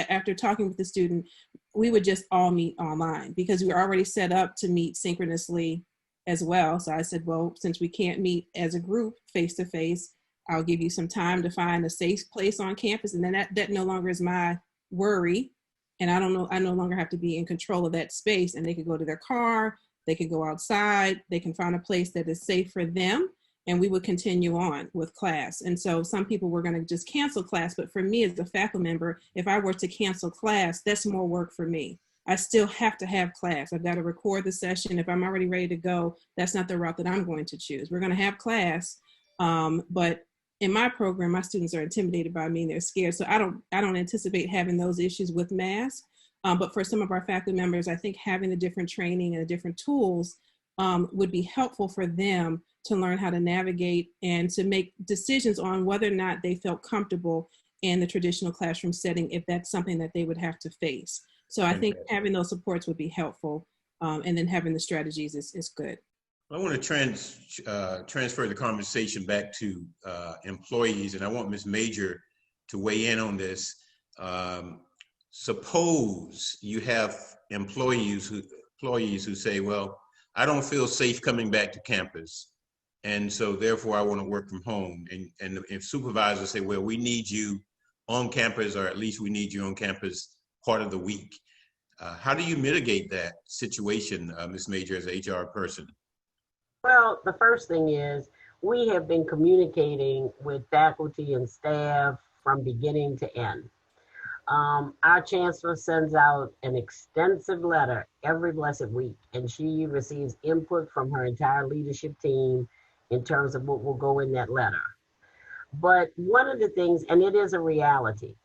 Speaker 1: after talking with the student, we would just all meet online because we were already set up to meet synchronously as well. So I said, well, since we can't meet as a group face to face, I'll give you some time to find a safe place on campus. And then that no longer is my worry. And I no longer have to be in control of that space, and they could go to their car, they could go outside, they can find a place that is safe for them, and we would continue on with class. And so some people were going to just cancel class, but for me as a faculty member, if I were to cancel class, that's more work for me. I still have to have class. I've got to record the session. If I'm already ready to go, that's not the route that I'm going to choose. We're going to have class, but in my program, my students are intimidated by me and they're scared. So I don't anticipate having those issues with masks. But for some of our faculty members, I think having the different training and the different tools would be helpful for them to learn how to navigate and to make decisions on whether or not they felt comfortable in the traditional classroom setting, if that's something that they would have to face. So I think having those supports would be helpful, and then having the strategies is good.
Speaker 5: I want to transfer the conversation back to employees, and I want Ms. Major to weigh in on this. Suppose you have employees who say, well, I don't feel safe coming back to campus, and so therefore I want to work from home. And if supervisors say, well, we need you on campus, or at least we need you on campus part of the week. How do you mitigate that situation, Ms. Major, as an HR person?
Speaker 7: Well, the first thing is we have been communicating with faculty and staff from beginning to end. Our chancellor sends out an extensive letter every blessed week, and she receives input from her entire leadership team in terms of what will go in that letter. But one of the things, and it is a reality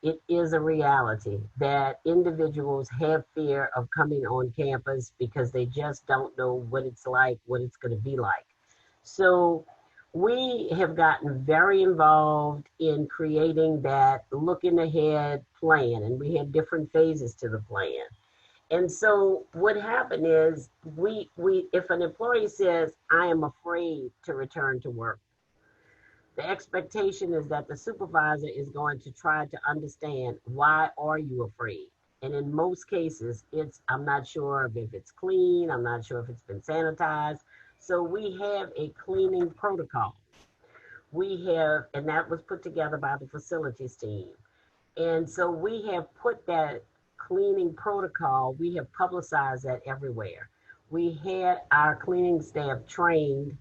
Speaker 7: that individuals have fear of coming on campus because they just don't know what it's like, what it's going to be like. So we have gotten very involved in creating that looking ahead plan, and we had different phases to the plan. And so what happened is we if an employee says, I am afraid to return to work, the expectation is that the supervisor is going to try to understand, why are you afraid? And in most cases, it's, I'm not sure if it's clean, I'm not sure if it's been sanitized. So we have a cleaning protocol. And that was put together by the facilities team. And so we have put that cleaning protocol, we have publicized that everywhere. We had our cleaning staff trained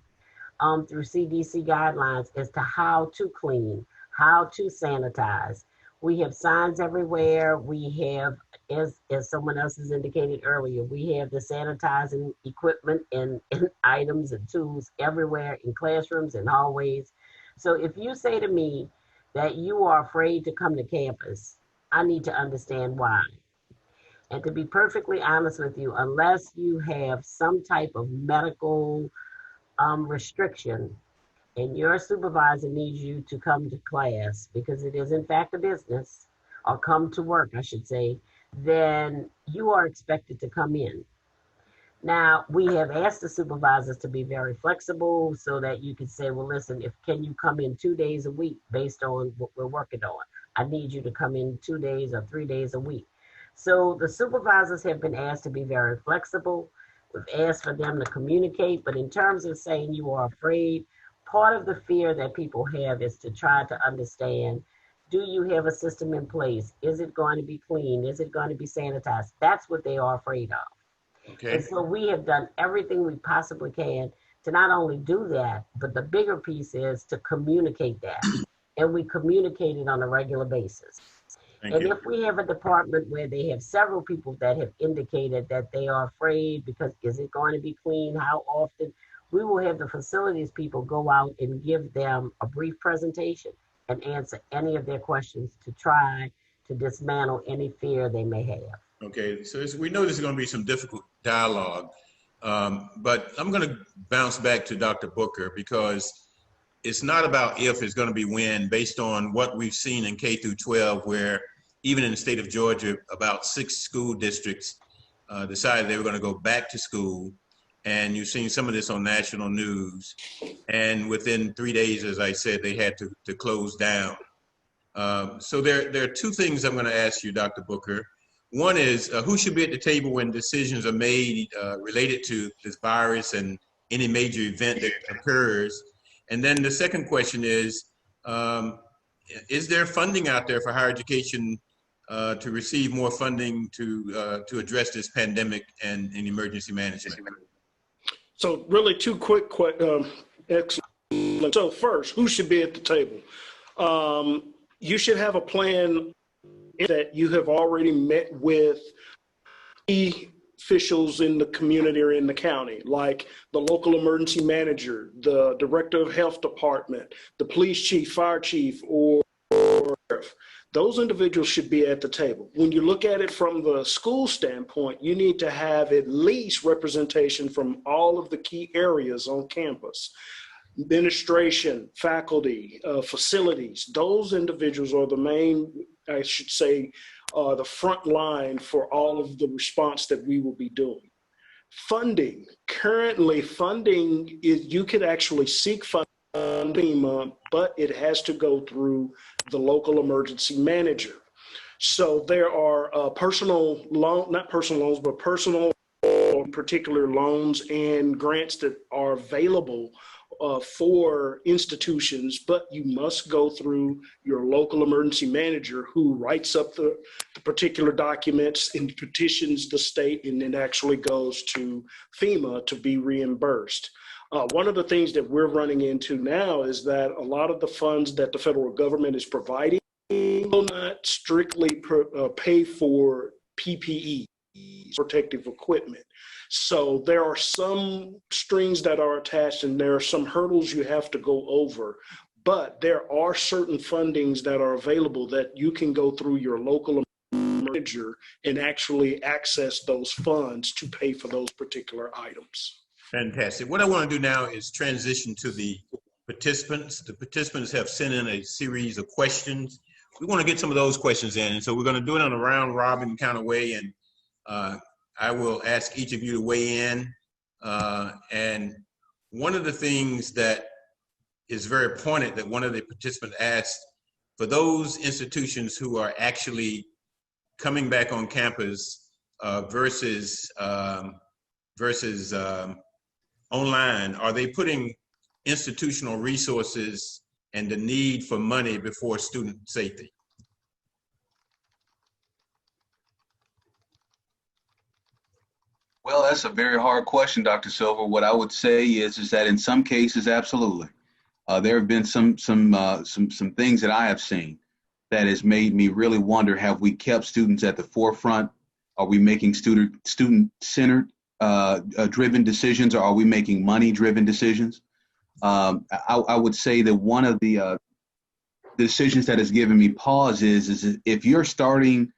Speaker 7: through CDC guidelines as to how to clean, how to sanitize. We have signs everywhere. We have, as someone else has indicated earlier, we have the sanitizing equipment and items and tools everywhere in classrooms and hallways. So if you say to me that you are afraid to come to campus, I need to understand why. And to be perfectly honest with you, unless you have some type of medical restriction and your supervisor needs you to come to class because it is in fact a business, or come to work, I should say, then you are expected to come in. Now, we have asked the supervisors to be very flexible so that you can say, well, listen, can you come in 2 days a week based on what we're working on? I need you to come in 2 days or 3 days a week. So the supervisors have been asked to be very flexible. We've asked for them to communicate, but in terms of saying you are afraid, part of the fear that people have is to try to understand, do you have a system in place? Is it going to be clean? Is it going to be sanitized? That's what they are afraid of.
Speaker 5: Okay.
Speaker 7: And so we have done everything we possibly can to not only do that, but the bigger piece is to communicate that. And we communicate it on a regular basis. And if we have a department where they have several people that have indicated that they are afraid because is it going to be clean? How often? We will have the facilities people go out and give them a brief presentation and answer any of their questions to try to dismantle any fear they may have.
Speaker 5: Okay, so we know there's going to be some difficult dialogue, but I'm going to bounce back to Dr. Booker because it's not about if, it's going to be when, based on what we've seen in K through 12, where even in the state of Georgia, about 6 school districts decided they were going to go back to school. And you've seen some of this on national news. And within 3 days, as I said, they had to close down. So there are 2 things I'm going to ask you, Dr. Booker. One is who should be at the table when decisions are made related to this virus and any major event that occurs? And then the second question is there funding out there for higher education to receive more funding to address this pandemic and emergency management?
Speaker 8: So really 2 quick excellent. So first, who should be at the table? You should have a plan that you have already met with key officials in the community or in the county, like the local emergency manager, the director of health department, the police chief, fire chief, or sheriff. Those individuals should be at the table. When you look at it from the school standpoint, you need to have at least representation from all of the key areas on campus. Administration, faculty, facilities, those individuals are the main, I should say, the front line for all of the response that we will be doing. Funding, currently funding is, you could actually seek funding, but it has to go through the local emergency manager. So there are personal loan, not personal loans, but personal particular loans and grants that are available for institutions, but you must go through your local emergency manager who writes up the particular documents and petitions the state, and then actually goes to FEMA to be reimbursed. One of the things that we're running into now is that a lot of the funds that the federal government is providing will not strictly pay for PPE, protective equipment. So there are some strings that are attached and there are some hurdles you have to go over. but there are certain fundings that are available that you can go through your local manager and actually access those funds to pay for those particular items.
Speaker 5: Fantastic. What I want to do now is transition to the participants. The participants have sent in a series of questions. We want to get some of those questions in, and so we're going to do it on a round robin kind of way, and I will ask each of you to weigh in. And one of the things that is very pointed that one of the participants asked, for those institutions who are actually coming back on campus versus online, are they putting institutional resources and the need for money before student safety?
Speaker 6: Well, that's a very hard question, Dr. Silver. What I would say is that in some cases, absolutely. There have been some things that I have seen that has made me really wonder, have we kept students at the forefront? Are we making student-centered driven decisions, or are we making money-driven decisions? I would say that one of the decisions that has given me pause is if you're starting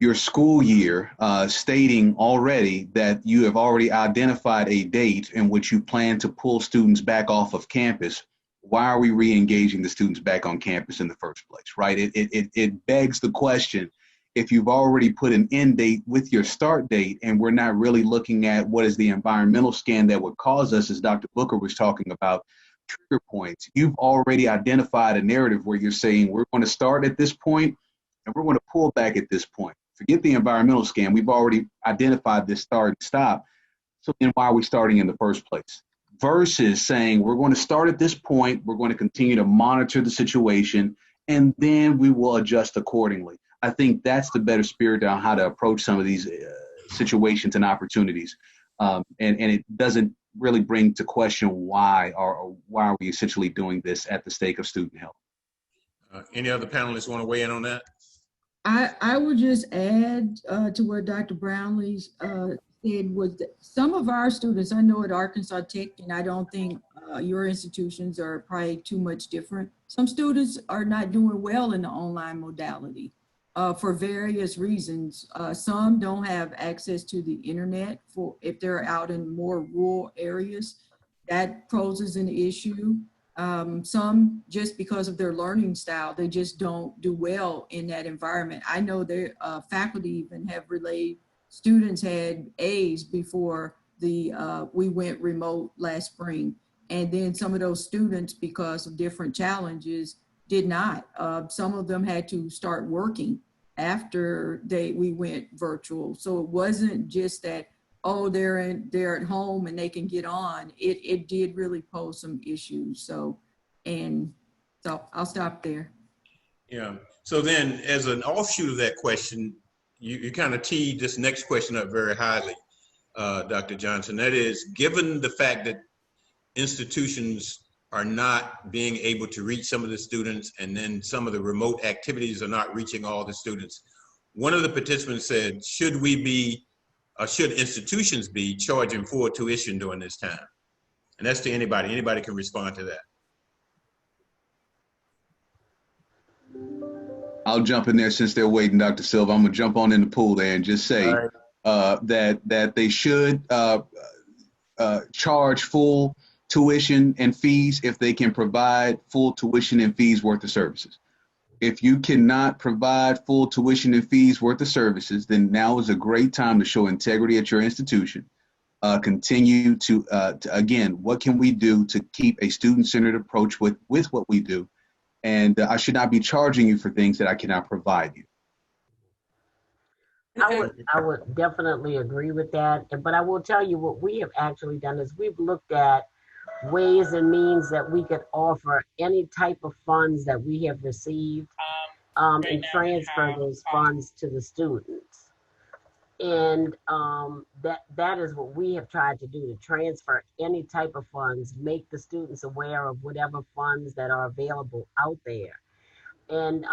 Speaker 6: your school year stating already that you have already identified a date in which you plan to pull students back off of campus, why are we re-engaging the students back on campus in the first place, right? It begs the question, if you've already put an end date with your start date and we're not really looking at what is the environmental scan that would cause us, as Dr. Booker was talking about, trigger points. You've already identified a narrative where you're saying we're going to start at this point and we're going to pull back at this point. Forget the environmental scan. We've already identified this start and stop. So then why are we starting in the first place? Versus saying we're going to start at this point, we're going to continue to monitor the situation, and then we will adjust accordingly. I think that's the better spirit on how to approach some of these situations and opportunities. And it doesn't really bring to question why are we essentially doing this at the stake of student health.
Speaker 5: Any other panelists want to weigh in on that?
Speaker 4: I would just add to what Dr. Brownlee said, was that some of our students, I know at Arkansas Tech, and I don't think your institutions are probably too much different. Some students are not doing well in the online modality for various reasons. Some don't have access to the internet if they're out in more rural areas. That poses an issue. Some, just because of their learning style, they just don't do well in that environment. I know their faculty even have relayed students had A's before we went remote last spring. And then some of those students, because of different challenges, did not. Some of them had to start working after we went virtual. So it wasn't just that, oh, they're at home and they can get on. It did really pose some issues. So I'll stop there.
Speaker 5: Yeah. So then, as an offshoot of that question, you kind of teed this next question up very highly, Dr. Johnson. That is, given the fact that institutions are not being able to reach some of the students, and then some of the remote activities are not reaching all the students, one of the participants said, should institutions be charging full tuition during this time? And that's to anybody. Anybody can respond to that.
Speaker 6: I'll jump in there since they're waiting, Dr. Silva. I'm gonna jump on in the pool there and just say that they should charge full tuition and fees if they can provide full tuition and fees worth of services. If you cannot provide full tuition and fees worth of services, then now is a great time to show integrity at your institution. Continue to again, what can we do to keep a student-centered approach with what we do? And I should not be charging you for things that I cannot provide you.
Speaker 7: I would definitely agree with that. But I will tell you what we have actually done is we've looked at ways and means that we could offer any type of funds that we have received and transfer those funds to the students. And that is what we have tried to do, to transfer any type of funds, make the students aware of whatever funds that are available out there. And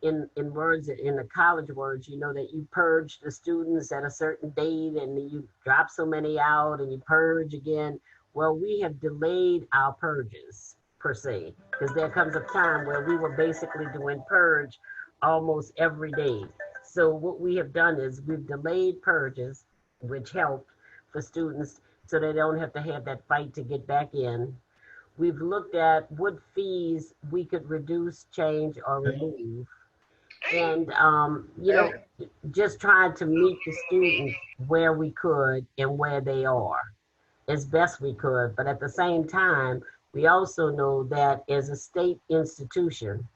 Speaker 7: in the college words, you know, that you purge the students at a certain date and you drop so many out and you purge again. Well, we have delayed our purges per se, because there comes a time where we were basically doing purge almost every day. So what we have done is we've delayed purges, which helped for students so they don't have to have that fight to get back in. We've looked at what fees we could reduce, change, or remove. And, just trying to meet the students where we could and where they are as best we could. But at the same time, we also know that as a state institution,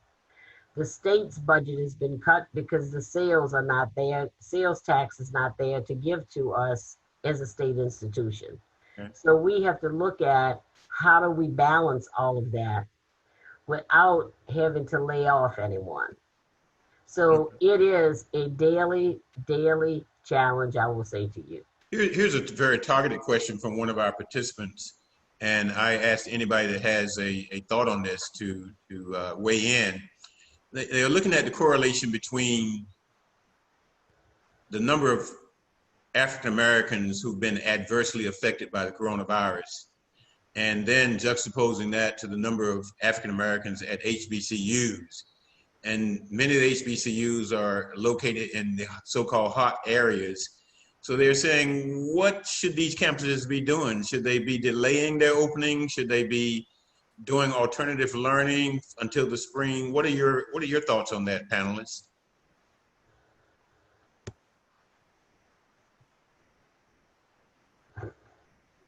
Speaker 7: the state's budget has been cut because the sales are not there. Sales tax is not there to give to us as a state institution. Okay. So we have to look at how do we balance all of that without having to lay off anyone. So it is a daily challenge, I will say to you.
Speaker 5: Here's a very targeted question from one of our participants. And I asked anybody that has a thought on this to weigh in. They're looking at the correlation between the number of African Americans who've been adversely affected by the coronavirus, and then juxtaposing that to the number of African Americans at HBCUs. And many of the HBCUs are located in the so-called hot areas. So they're saying, what should these campuses be doing? Should they be delaying their opening? Should they be doing alternative learning until the spring? What are your thoughts on that, panelists?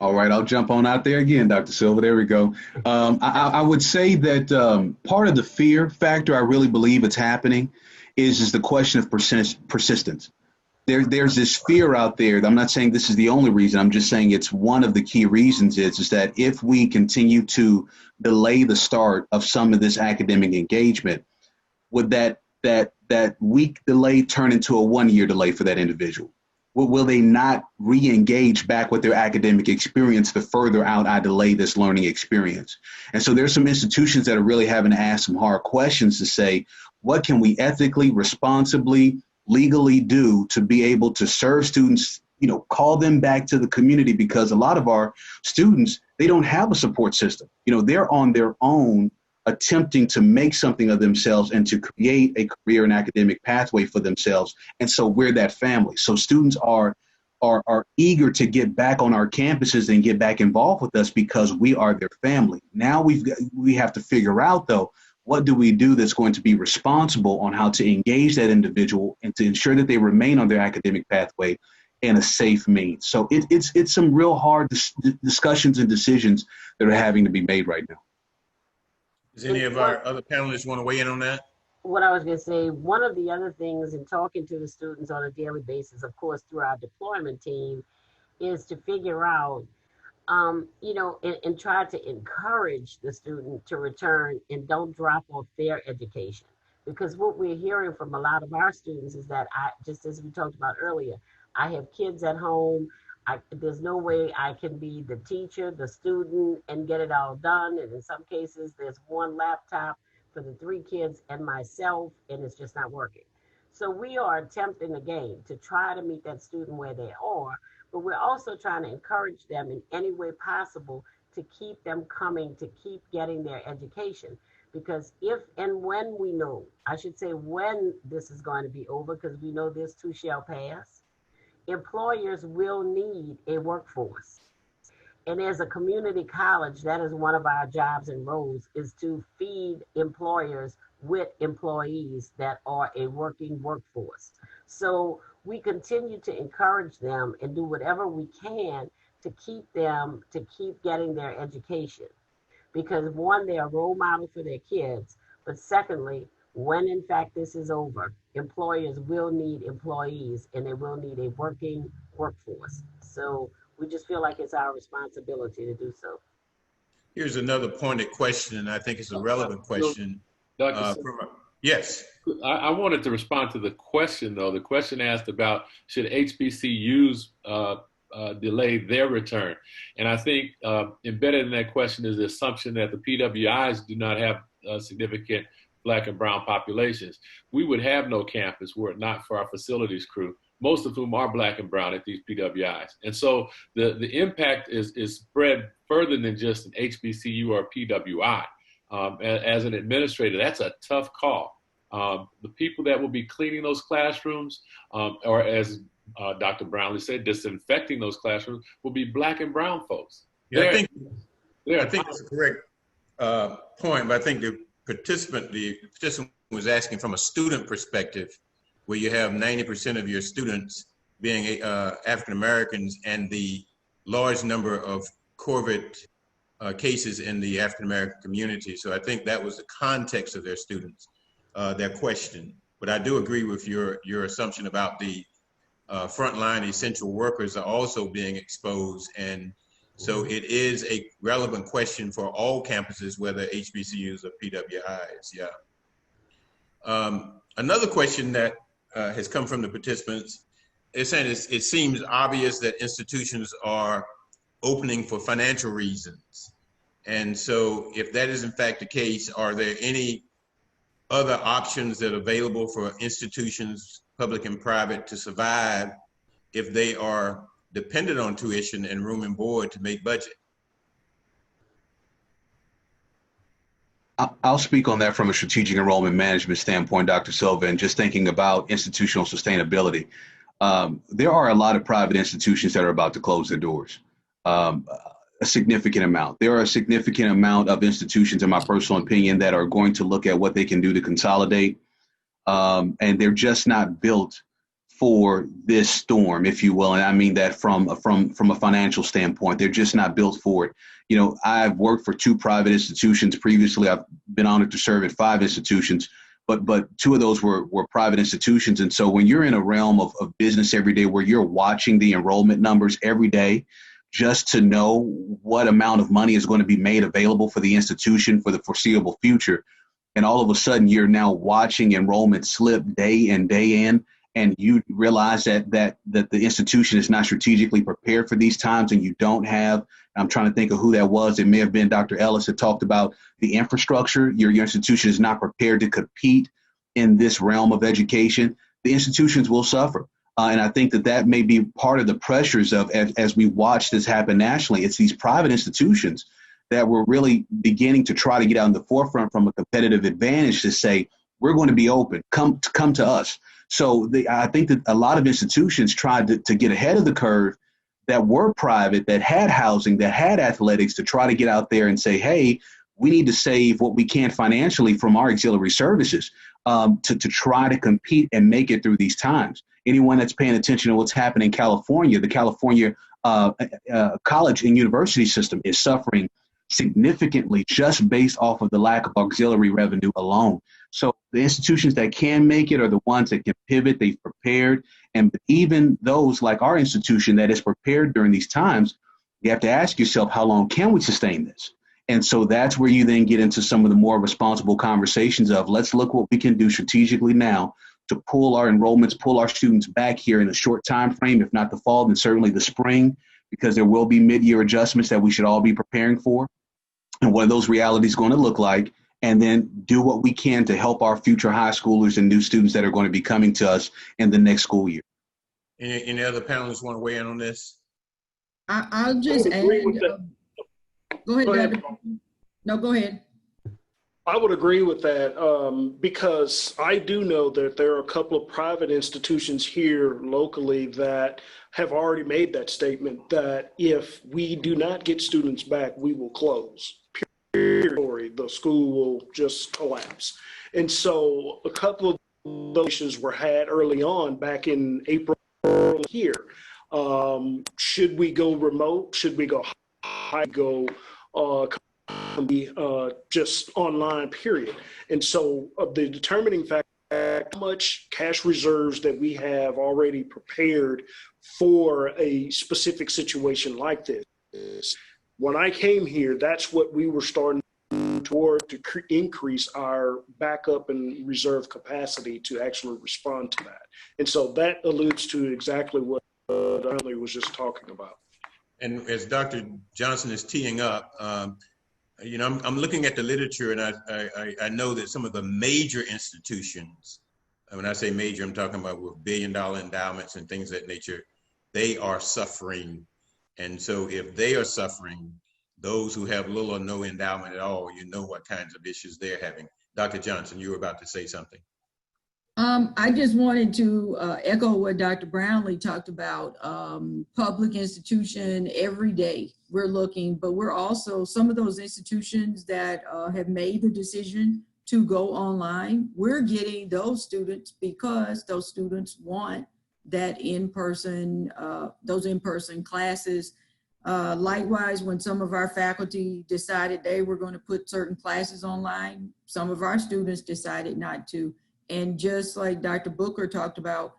Speaker 6: All right, I'll jump on out there again, Dr. Silva. There we go. I would say that part of the fear factor, I really believe it's happening, is the question of persistence. There's this fear out there. I'm not saying this is the only reason. I'm just saying it's one of the key reasons is that if we continue to delay the start of some of this academic engagement, would that week delay turn into a 1-year delay for that individual? Will they not re-engage back with their academic experience the further out I delay this learning experience? And so there's some institutions that are really having to ask some hard questions to say, what can we ethically, responsibly, legally do to be able to serve students, call them back to the community? Because a lot of our students, they don't have a support system. They're on their own, attempting to make something of themselves and to create a career and academic pathway for themselves. And so we're that family. So students are eager to get back on our campuses and get back involved with us because we are their family. Now we have to figure out, though, what do we do that's going to be responsible on how to engage that individual and to ensure that they remain on their academic pathway in a safe means. So it's some real hard discussions and decisions that are having to be made right now.
Speaker 5: Does any of our other panelists want to weigh in on that?
Speaker 7: What I was going to say, one of the other things in talking to the students on a daily basis, of course, through our deployment team, is to figure out, and try to encourage the student to return and don't drop off their education. Because what we're hearing from a lot of our students is that, just as we talked about earlier, I have kids at home. There's no way I can be the teacher, the student, and get it all done. And in some cases, there's one laptop for the 3 kids and myself, and it's just not working. So we are attempting again to try to meet that student where they are, but we're also trying to encourage them in any way possible to keep them coming, to keep getting their education. Because if and when we know, I should say when this is going to be over, because we know this too shall pass, employers will need a workforce. And as a community college, that is one of our jobs and roles, is to feed employers with employees that are a working workforce. So we continue to encourage them and do whatever we can to keep them, to keep getting their education. Because one, they're a role model for their kids, but secondly, when in fact this is over, employers will need employees and they will need a working workforce. So we just feel like it's our responsibility to do so.
Speaker 5: Here's another pointed question, and I think it's a relevant question. Yes.
Speaker 3: I wanted to respond to the question, though. The question asked about should HBCUs delay their return. And I think embedded in that question is the assumption that the PWIs do not have significant Black and brown populations. We would have no campus were it not for our facilities crew, most of whom are Black and brown at these PWIs. And so the impact is spread further than just an HBCU or PWI. As an administrator, that's a tough call. The people that will be cleaning those classrooms, or as Dr. Brownlee said, disinfecting those classrooms, will be Black and brown folks.
Speaker 5: Yeah, I think that's a correct point, but I think the participant was asking from a student perspective, where you have 90% of your students being African Americans and the large number of COVID cases in the African American community. So I think that was the context of their students, their question. But I do agree with your assumption about the frontline essential workers are also being exposed. And so it is a relevant question for all campuses, whether HBCUs or PWIs, yeah. Another question that has come from the participants is saying it seems obvious that institutions are opening for financial reasons. And so if that is in fact the case, are there any other options that are available for institutions, public and private, to survive if they are dependent on tuition and room and board to make budget?
Speaker 6: I'll speak on that from a strategic enrollment management standpoint, Dr. Silva, and just thinking about institutional sustainability. There are a lot of private institutions that are about to close their doors, a significant amount. There are a significant amount of institutions, in my personal opinion, that are going to look at what they can do to consolidate, and they're just not built for this storm, if you will. And I mean that from a financial standpoint, they're just not built for it. You know, I've worked for 2 private institutions previously. I've been honored to serve at 5 institutions, but 2 of those were private institutions. And so when you're in a realm of business every day, where you're watching the enrollment numbers every day, just to know what amount of money is going to be made available for the institution for the foreseeable future, and all of a sudden you're now watching enrollment slip day in, day in, and you realize that the institution is not strategically prepared for these times, and you don't have, I'm trying to think of who that was. It may have been Dr. Ellis that talked about the infrastructure. Your institution is not prepared to compete in this realm of education. The institutions will suffer. And I think that may be part of the pressures of, as we watch this happen nationally, it's these private institutions that were really beginning to try to get out in the forefront from a competitive advantage to say, we're going to be open, come to us. So I think that a lot of institutions tried to get ahead of the curve that were private, that had housing, that had athletics, to try to get out there and say, hey, we need to save what we can financially from our auxiliary services to try to compete and make it through these times. Anyone that's paying attention to what's happening in California, the California college and university system is suffering significantly just based off of the lack of auxiliary revenue alone. So the institutions that can make it are the ones that can pivot, they've prepared. And even those like our institution that is prepared during these times, you have to ask yourself, how long can we sustain this? And so that's where you then get into some of the more responsible conversations of, let's look what we can do strategically now to pull our enrollments, pull our students back here in a short time frame, if not the fall, then certainly the spring, because there will be mid-year adjustments that we should all be preparing for, and what are those realities going to look like, and then do what we can to help our future high schoolers and new students that are going to be coming to us in the next school year.
Speaker 5: Any other panelists want to weigh in on this?
Speaker 4: I'll just add. Go ahead, David. No, go ahead.
Speaker 8: I would agree with that because I do know that there are a couple of private institutions here locally that have already made that statement that if we do not get students back, we will close. Period. The school will just collapse. And so a couple of those issues were had early on back in April here. Should we go remote? Should we go high? Just online, period. And so the determining factor, how much cash reserves that we have already prepared for a specific situation like this. When I came here, that's what we were starting toward, to increase our backup and reserve capacity to actually respond to that. And so that alludes to exactly what Brownlee was just talking about.
Speaker 5: And as Dr. Johnson is teeing up, you know, I'm looking at the literature, and I know that some of the major institutions, when I say major, I'm talking about with billion-dollar endowments and things of that nature, they are suffering. And so if they are suffering, those who have little or no endowment at all, you know what kinds of issues they're having. Dr. Johnson, you were about to say something.
Speaker 4: I just wanted to echo what Dr. Brownlee talked about. Public institution, every day we're looking, but we're also, some of those institutions that have made the decision to go online, we're getting those students because those students want that in-person, those in-person classes. Likewise, when some of our faculty decided they were going to put certain classes online, some of our students decided not to. And just like Dr. Booker talked about,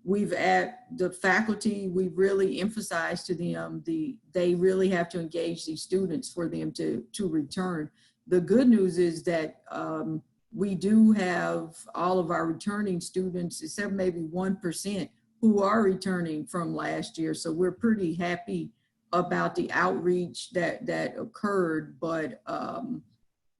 Speaker 4: we've at the faculty, we've really emphasized to them they really have to engage these students for them to return. The good news is that we do have all of our returning students, except maybe 1%, who are returning from last year. So we're pretty happy about the outreach that occurred, but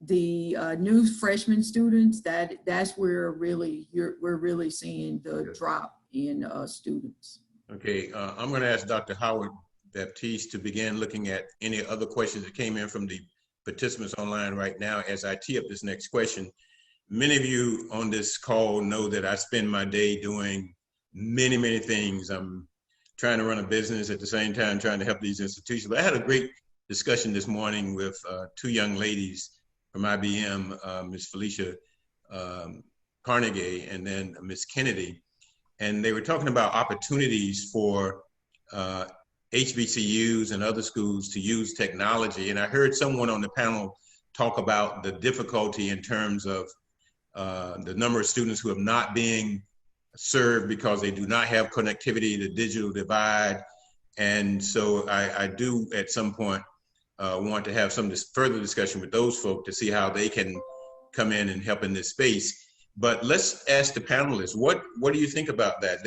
Speaker 4: the new freshman students, that's where we're really seeing the drop in students.
Speaker 5: Okay, I'm going to ask Dr. Howard-Baptiste to begin looking at any other questions that came in from the participants online right now as I tee up this next question. Many of you on this call know that I spend my day doing many, many things. I'm trying to run a business at the same time, trying to help these institutions. But I had a great discussion this morning with two young ladies from IBM, Ms. Felicia Carnegie and then Ms. Kennedy. And they were talking about opportunities for HBCUs and other schools to use technology. And I heard someone on the panel talk about the difficulty in terms of the number of students who are not being served because they do not have connectivity, the digital divide. And so I do at some point want to have some further discussion with those folks to see how they can come in and help in this space. But let's ask the panelists, what do you think about that?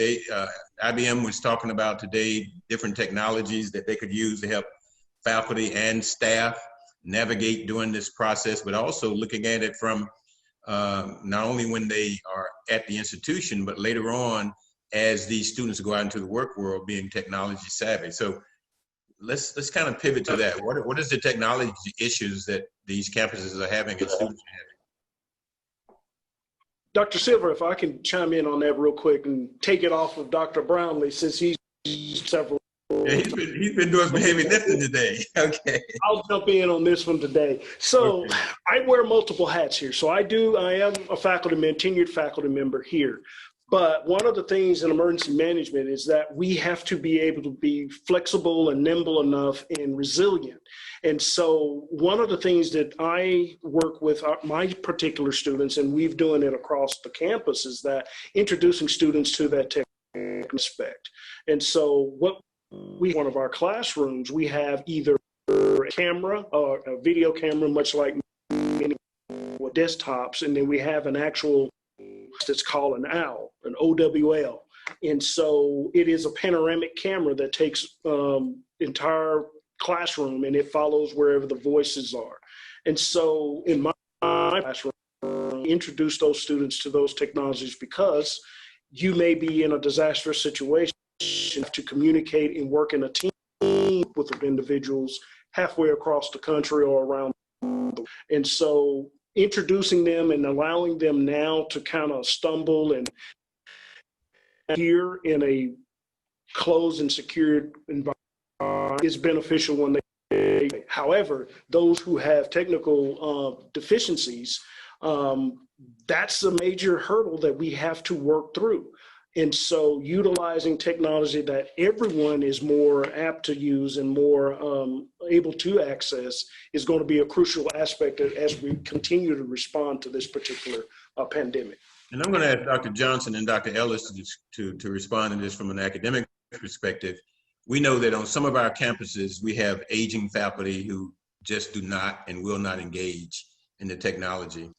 Speaker 5: IBM was talking about today different technologies that they could use to help faculty and staff navigate during this process, but also looking at it from not only when they are at the institution, but later on as these students go out into the work world being technology savvy. So let's kind of pivot to that. What is the technology issues that these campuses are having and students are having?
Speaker 8: Dr. Silver, if I can chime in on that real quick and take it off of Dr. Brownlee, since he's several.
Speaker 5: Yeah, he's been doing some heavy lifting today. Okay.
Speaker 8: I'll jump in on this one today. So okay. I wear multiple hats here. So I am a tenured faculty member here. But one of the things in emergency management is that we have to be able to be flexible and nimble enough and resilient. And so one of the things that I work with my particular students, and we've doing it across the campus, is that introducing students to that technical aspect. And so one of our classrooms, we have either a camera or a video camera, much like many desktops, and then we have an actual that's called an OWL, an OWL. And so it is a panoramic camera that takes entire classroom and it follows wherever the voices are. And so in my classroom, I introduce those students to those technologies because you may be in a disastrous situation to communicate and work in a team with individuals halfway across the country or around the world. And so introducing them and allowing them now to kind of stumble and here in a closed and secured environment is beneficial when they, however, those who have technical deficiencies, that's a major hurdle that we have to work through. And so utilizing technology that everyone is more apt to use and more able to access is going to be a crucial aspect as we continue to respond to this particular pandemic.
Speaker 5: And I'm going to ask Dr. Johnson and Dr. Ellis to respond to this from an academic perspective. We know that on some of our campuses, we have aging faculty who just do not and will not engage in the technology.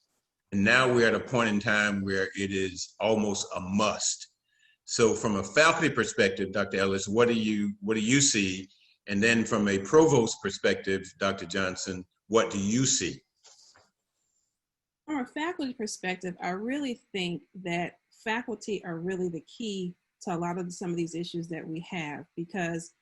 Speaker 5: And now we're at a point in time where it is almost a must. So from a faculty perspective, Dr. Ellis, what do you see? And then from a provost perspective, Dr. Johnson, what do you see?
Speaker 1: From a faculty perspective, I really think that faculty are really the key to a lot of some of these issues that we have, because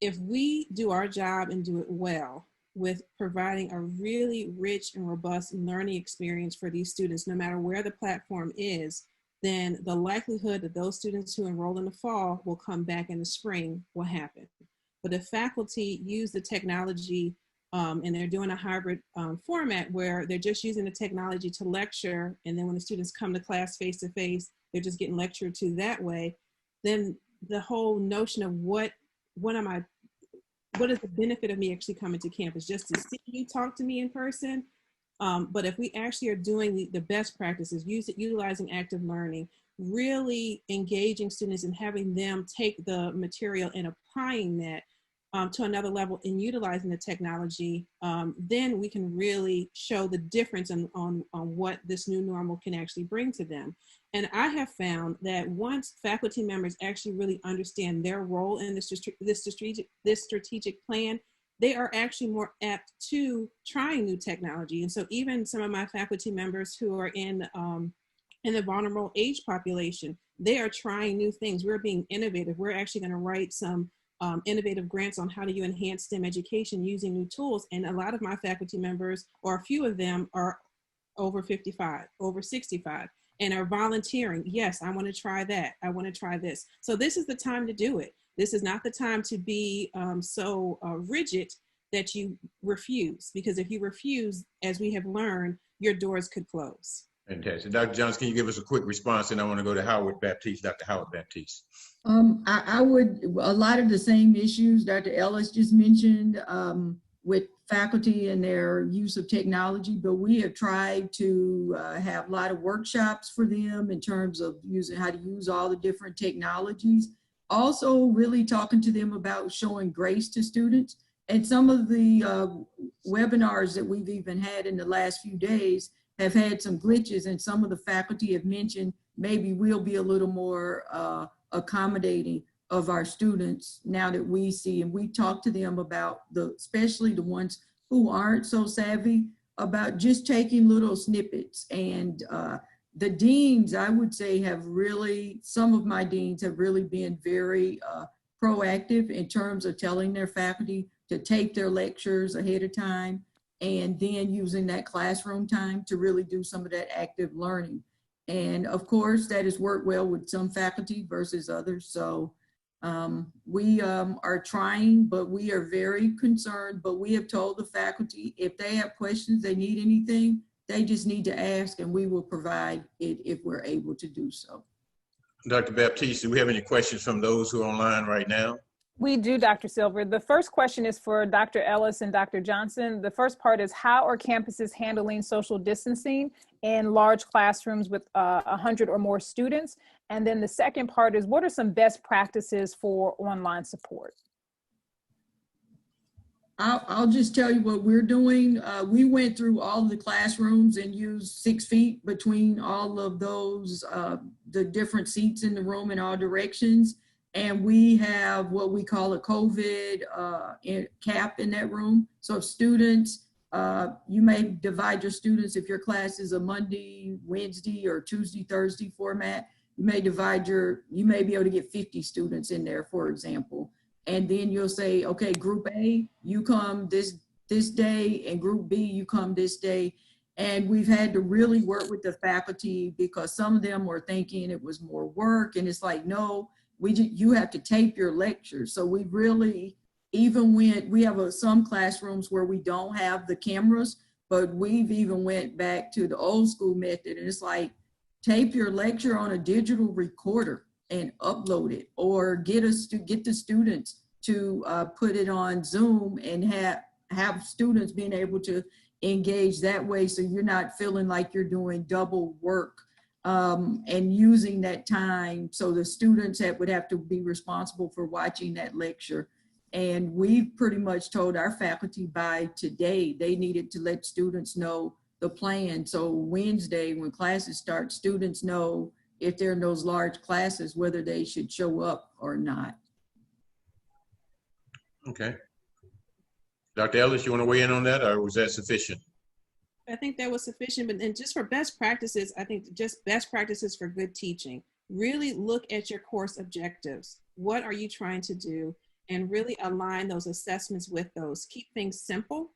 Speaker 1: if we do our job and do it well with providing a really rich and robust learning experience for these students, no matter where the platform is, then the likelihood that those students who enroll in the fall will come back in the spring will happen. But if faculty use the technology and they're doing a hybrid format where they're just using the technology to lecture, and then when the students come to class face to face, they're just getting lectured to that way, then the whole notion of what is the benefit of me actually coming to campus? Just to see you talk to me in person? But if we actually are doing the best practices, utilizing active learning, really engaging students and having them take the material and applying that to another level and utilizing the technology, then we can really show the difference on what this new normal can actually bring to them. And I have found that once faculty members actually really understand their role in this strategic plan, they are actually more apt to trying new technology. And so even some of my faculty members who are in the vulnerable age population, they are trying new things. We're being innovative. We're actually going to write some innovative grants on how do you enhance STEM education using new tools. And a lot of my faculty members, or a few of them, are over 55, over 65, and are volunteering. Yes, I want to try that. I want to try this. So this is the time to do it. This is not the time to be so rigid that you refuse, because if you refuse, as we have learned, your doors could close.
Speaker 5: Fantastic. Dr. Johnson, can you give us a quick response? And I want to go to Howard-Baptiste, Dr. Howard-Baptiste.
Speaker 4: I would, a lot of the same issues Dr. Ellis just mentioned with faculty and their use of technology, but we have tried to have a lot of workshops for them in terms of using how to use all the different technologies. Also really talking to them about showing grace to students. And some of the webinars that we've even had in the last few days have had some glitches, and some of the faculty have mentioned maybe we'll be a little more accommodating of our students now that we see, and we talk to them about especially the ones who aren't so savvy, about just taking little snippets. And the deans, I would say, some of my deans have really been very proactive in terms of telling their faculty to tape their lectures ahead of time, and then using that classroom time to really do some of that active learning. And of course, that has worked well with some faculty versus others. So we are trying, but we are very concerned. But we have told the faculty, if they have questions, they need anything, they just need to ask, and we will provide it if we're able to do so.
Speaker 5: Dr. Baptiste, do we have any questions from those who are online right now?
Speaker 2: We do, Dr. Silver. The first question is for Dr. Ellis and Dr. Johnson. The first part is, how are campuses handling social distancing in large classrooms with 100 or more students? And then the second part is, what are some best practices for online support?
Speaker 4: I'll just tell you what we're doing. We went through all of the classrooms and used 6 feet between all of those, the different seats in the room in all directions. And we have what we call a COVID cap in that room. So if students, you may divide your students, if your class is a Monday, Wednesday, or Tuesday, Thursday format, you may be able to get 50 students in there, for example. And then you'll say, okay, group A, you come this day, and group B, you come this day. And we've had to really work with the faculty, because some of them were thinking it was more work, and it's like, no, you have to tape your lectures. So we really, even when we have some classrooms where we don't have the cameras, but we've even went back to the old school method, and it's like, tape your lecture on a digital recorder and upload it, or get the students to put it on Zoom and have students being able to engage that way, so you're not feeling like you're doing double work. And using that time, so the students would have to be responsible for watching that lecture. And we've pretty much told our faculty by today they needed to let students know the plan. So Wednesday, when classes start, students know if they're in those large classes, whether they should show up or not.
Speaker 5: Okay. Dr. Ellis, you want to weigh in on that, or was that sufficient?
Speaker 1: I think that was sufficient, but then just for best practices, I think just best practices for good teaching. Really look at your course objectives. What are you trying to do? and really align those assessments with those. Keep things simple.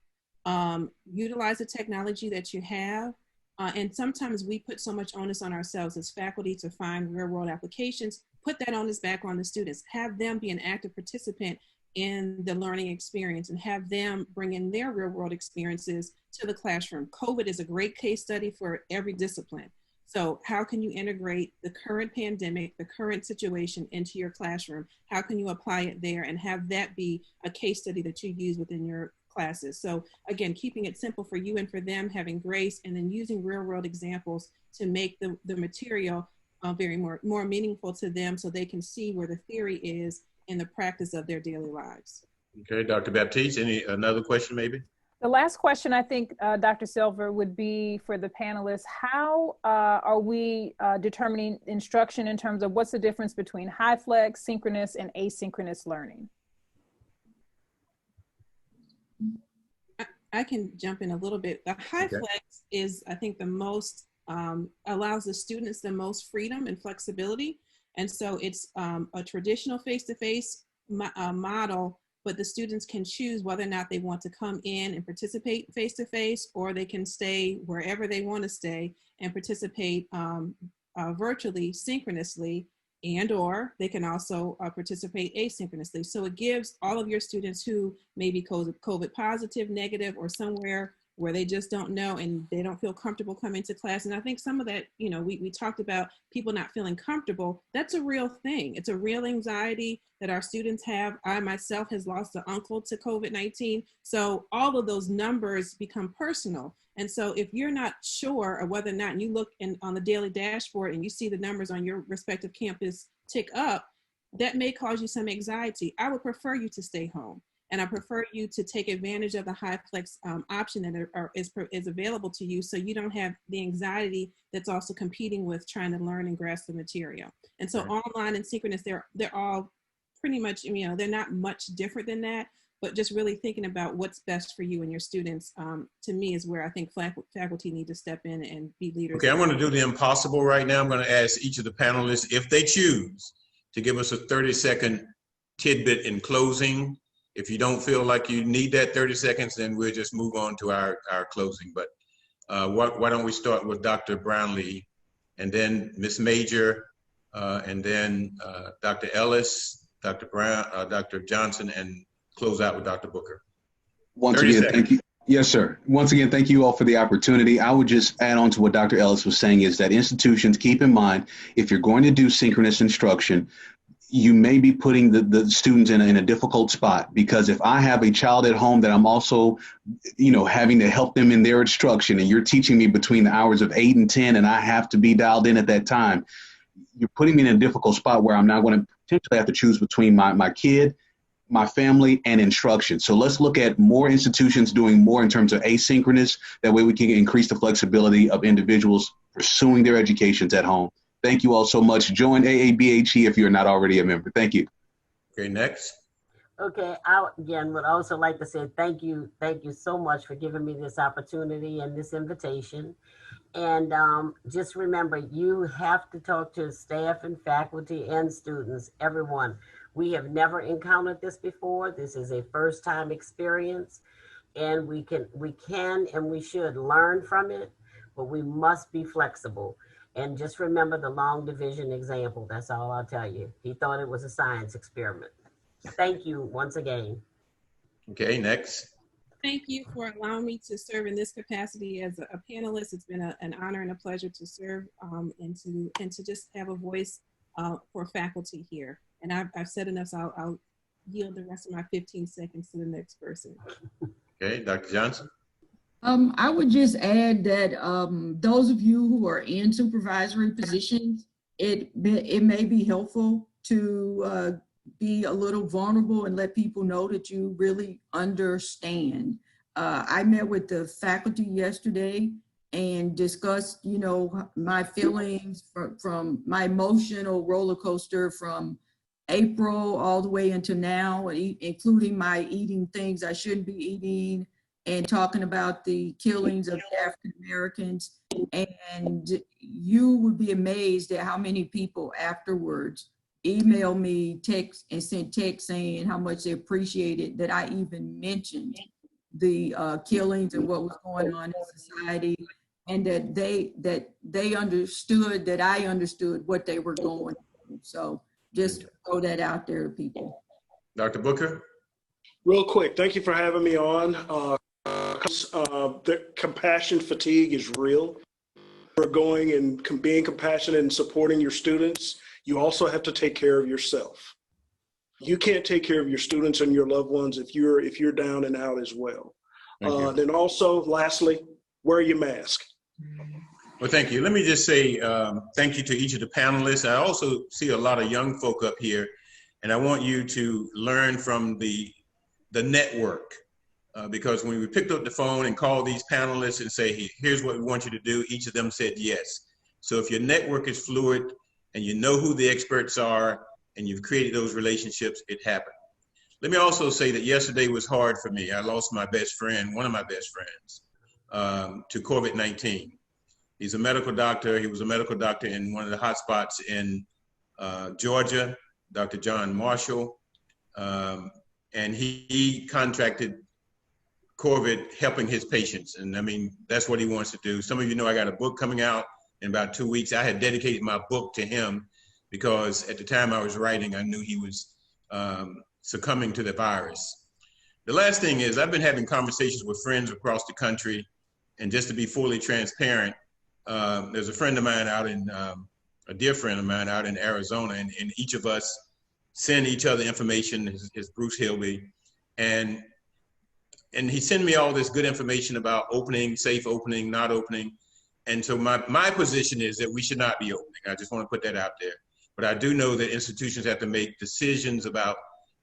Speaker 1: Utilize the technology that you have. And sometimes we put so much onus on ourselves as faculty to find real world applications. Put that onus back on the students. Have them be an active participant in the learning experience and have them bring in their real world experiences to the classroom. COVID is a great case study for every discipline. So how can you integrate the current pandemic, the current situation into your classroom? How can you apply it there and have that be a case study that you use within your classes? So again, keeping it simple for you and for them, having grace, and then using real world examples to make the material very more meaningful to them so they can see where the theory is in the practice of their daily lives.
Speaker 5: Okay, Dr. Baptiste, another question maybe?
Speaker 2: The last question, I think, Dr. Silver, would be for the panelists. How are we determining instruction in terms of what's the difference between high flex, synchronous, and asynchronous learning?
Speaker 1: I can jump in a little bit. The high flex is, I think, the most, allows the students the most freedom and flexibility. And so it's a traditional face-to-face model, but the students can choose whether or not they want to come in and participate face-to-face, or they can stay wherever they want to stay and participate virtually, synchronously, and or they can also participate asynchronously. So it gives all of your students who may be COVID positive, negative, or somewhere where they just don't know and they don't feel comfortable coming to class. And I think some of that, you know, we talked about people not feeling comfortable. That's a real thing. It's a real anxiety that our students have. I myself has lost an uncle to COVID-19. So all of those numbers become personal. And so if you're not sure of whether or not, and you look on the daily dashboard and you see the numbers on your respective campus tick up, that may cause you some anxiety. I would prefer you to stay home. And I prefer you to take advantage of the high flex option that is available to you, so you don't have the anxiety that's also competing with trying to learn and grasp the material. And so online and synchronous, they're all pretty much, you know, they're not much different than that, but just really thinking about what's best for you and your students, to me, is where I think faculty need to step in and be leaders.
Speaker 5: Okay, I'm going to do the impossible right now. I'm going to ask each of the panelists, if they choose, to give us a 30-second tidbit in closing. If you don't feel like you need that 30 seconds, then we'll just move on to our closing. But why don't we start with Dr. Brownlee, and then Ms. Major, and then Dr. Ellis, Dr. Brown, Dr. Johnson, and close out with Dr. Booker.
Speaker 6: Once again, thank you. Yes, sir. Once again, thank you all for the opportunity. I would just add on to what Dr. Ellis was saying, is that institutions, keep in mind, if you're going to do synchronous instruction, you may be putting the students in a difficult spot, because if I have a child at home that I'm also, you know, having to help them in their instruction, and you're teaching me between the hours of 8 and 10, and I have to be dialed in at that time, you're putting me in a difficult spot where I'm now going to potentially have to choose between my kid, my family, and instruction. So let's look at more institutions doing more in terms of asynchronous. That way we can increase the flexibility of individuals pursuing their educations at home. Thank you all so much. Join AABHE if you're not already a member. Thank you.
Speaker 5: Okay, next.
Speaker 7: Okay, I again would also like to say thank you so much for giving me this opportunity and this invitation. And just remember, you have to talk to staff and faculty and students, everyone. We have never encountered this before. This is a first-time experience, and we can and we should learn from it, but we must be flexible. And just remember the long division example. That's all I'll tell you. He thought it was a science experiment. Thank you once again.
Speaker 5: Okay, next.
Speaker 1: Thank you for allowing me to serve in this capacity as a panelist. It's been an honor and a pleasure to serve and to just have a voice for faculty here. And I've said enough, so I'll yield the rest of my 15 seconds to the next person.
Speaker 5: Okay, Dr. Johnson.
Speaker 4: I would just add that those of you who are in supervisory positions, it may be helpful to be a little vulnerable and let people know that you really understand. I met with the faculty yesterday and discussed, you know, my feelings from my emotional roller coaster from April all the way into now, including my eating things I shouldn't be eating, and talking about the killings of African Americans. And you would be amazed at how many people afterwards emailed me text and sent text saying how much they appreciated that I even mentioned the killings and what was going on in society, and that they understood that I understood what they were going through. So just throw that out there to people.
Speaker 5: Dr. Booker?
Speaker 8: Real quick, thank you for having me on. The compassion fatigue is real. For going and being compassionate and supporting your students, you also have to take care of yourself. You can't take care of your students and your loved ones if you're down and out as well. Then also, lastly, wear your mask.
Speaker 5: Well, thank you. Let me just say thank you to each of the panelists. I also see a lot of young folk up here, and I want you to learn from the network. Because when we picked up the phone and called these panelists and say, hey, here's what we want you to do, each of them said yes. So if your network is fluid and you know who the experts are and you've created those relationships, it happened. Let me also say that yesterday was hard for me. I lost my best friend, one of my best friends, to COVID-19. He's a medical doctor. He was a medical doctor in one of the hot spots in Georgia, Dr. John Marshall. And he contracted COVID helping his patients. And I mean, that's what he wants to do. Some of you know I got a book coming out in about 2 weeks. I had dedicated my book to him because at the time I was writing, I knew he was succumbing to the virus. The last thing is I've been having conversations with friends across the country, and just to be fully transparent, there's a friend of mine out in, a dear friend of mine out in Arizona, and each of us send each other information, his Bruce Hilby, and he sent me all this good information about opening, safe opening, not opening. And so my position is that we should not be opening. I just want to put that out there. But I do know that institutions have to make decisions about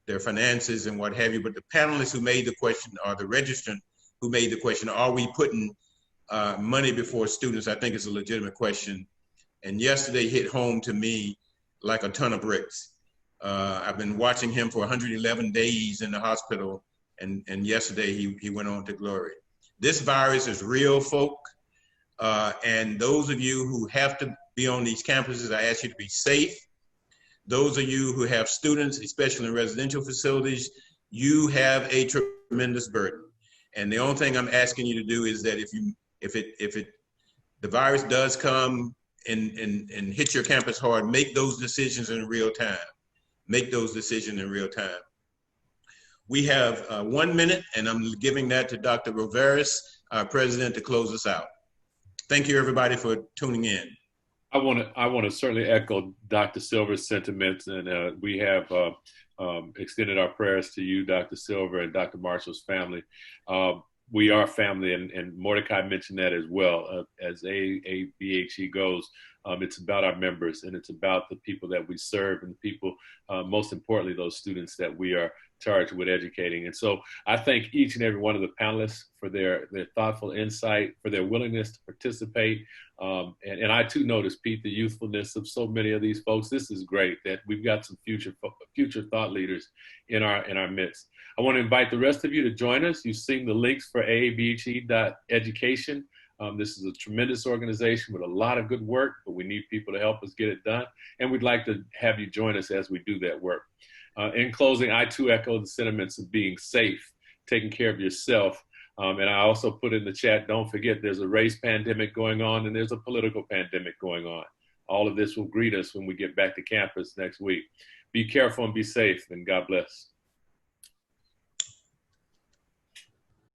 Speaker 5: their finances and what have you. But the panelists who made the question, or the registrant who made the question, are we putting money before students? I think it's a legitimate question. And yesterday hit home to me like a ton of bricks. I've been watching him for 111 days in the hospital. And yesterday he went on to glory. This virus is real, folk. And those of you who have to be on these campuses, I ask you to be safe. Those of you who have students, especially in residential facilities, you have a tremendous burden. And the only thing I'm asking you to do is that if the virus does come and hit your campus hard, make those decisions in real time. Make those decisions in real time. We have 1 minute, and I'm giving that to Dr. Roveris, our president, to close us out. Thank you, everybody, for tuning in.
Speaker 3: I want to certainly echo Dr. Silver's sentiments, and we have extended our prayers to you, Dr. Silver, and Dr. Marshall's family. We are family, and Mordecai mentioned that as well. As AABHE goes, it's about our members, and it's about the people that we serve, and the people, most importantly, those students that we are charged with educating. And so I thank each and every one of the panelists for their thoughtful insight, for their willingness to participate. And I too notice, Pete, the youthfulness of so many of these folks. This is great that we've got some future thought leaders in our midst. I want to invite the rest of you to join us. You've seen the links for aabhe.education. This is a tremendous organization with a lot of good work, but we need people to help us get it done. And we'd like to have you join us as we do that work. In closing, I too echo the sentiments of being safe, taking care of yourself. And I also put in the chat, don't forget there's a race pandemic going on and there's a political pandemic going on. All of this will greet us when we get back to campus next week. Be careful and be safe, and God bless.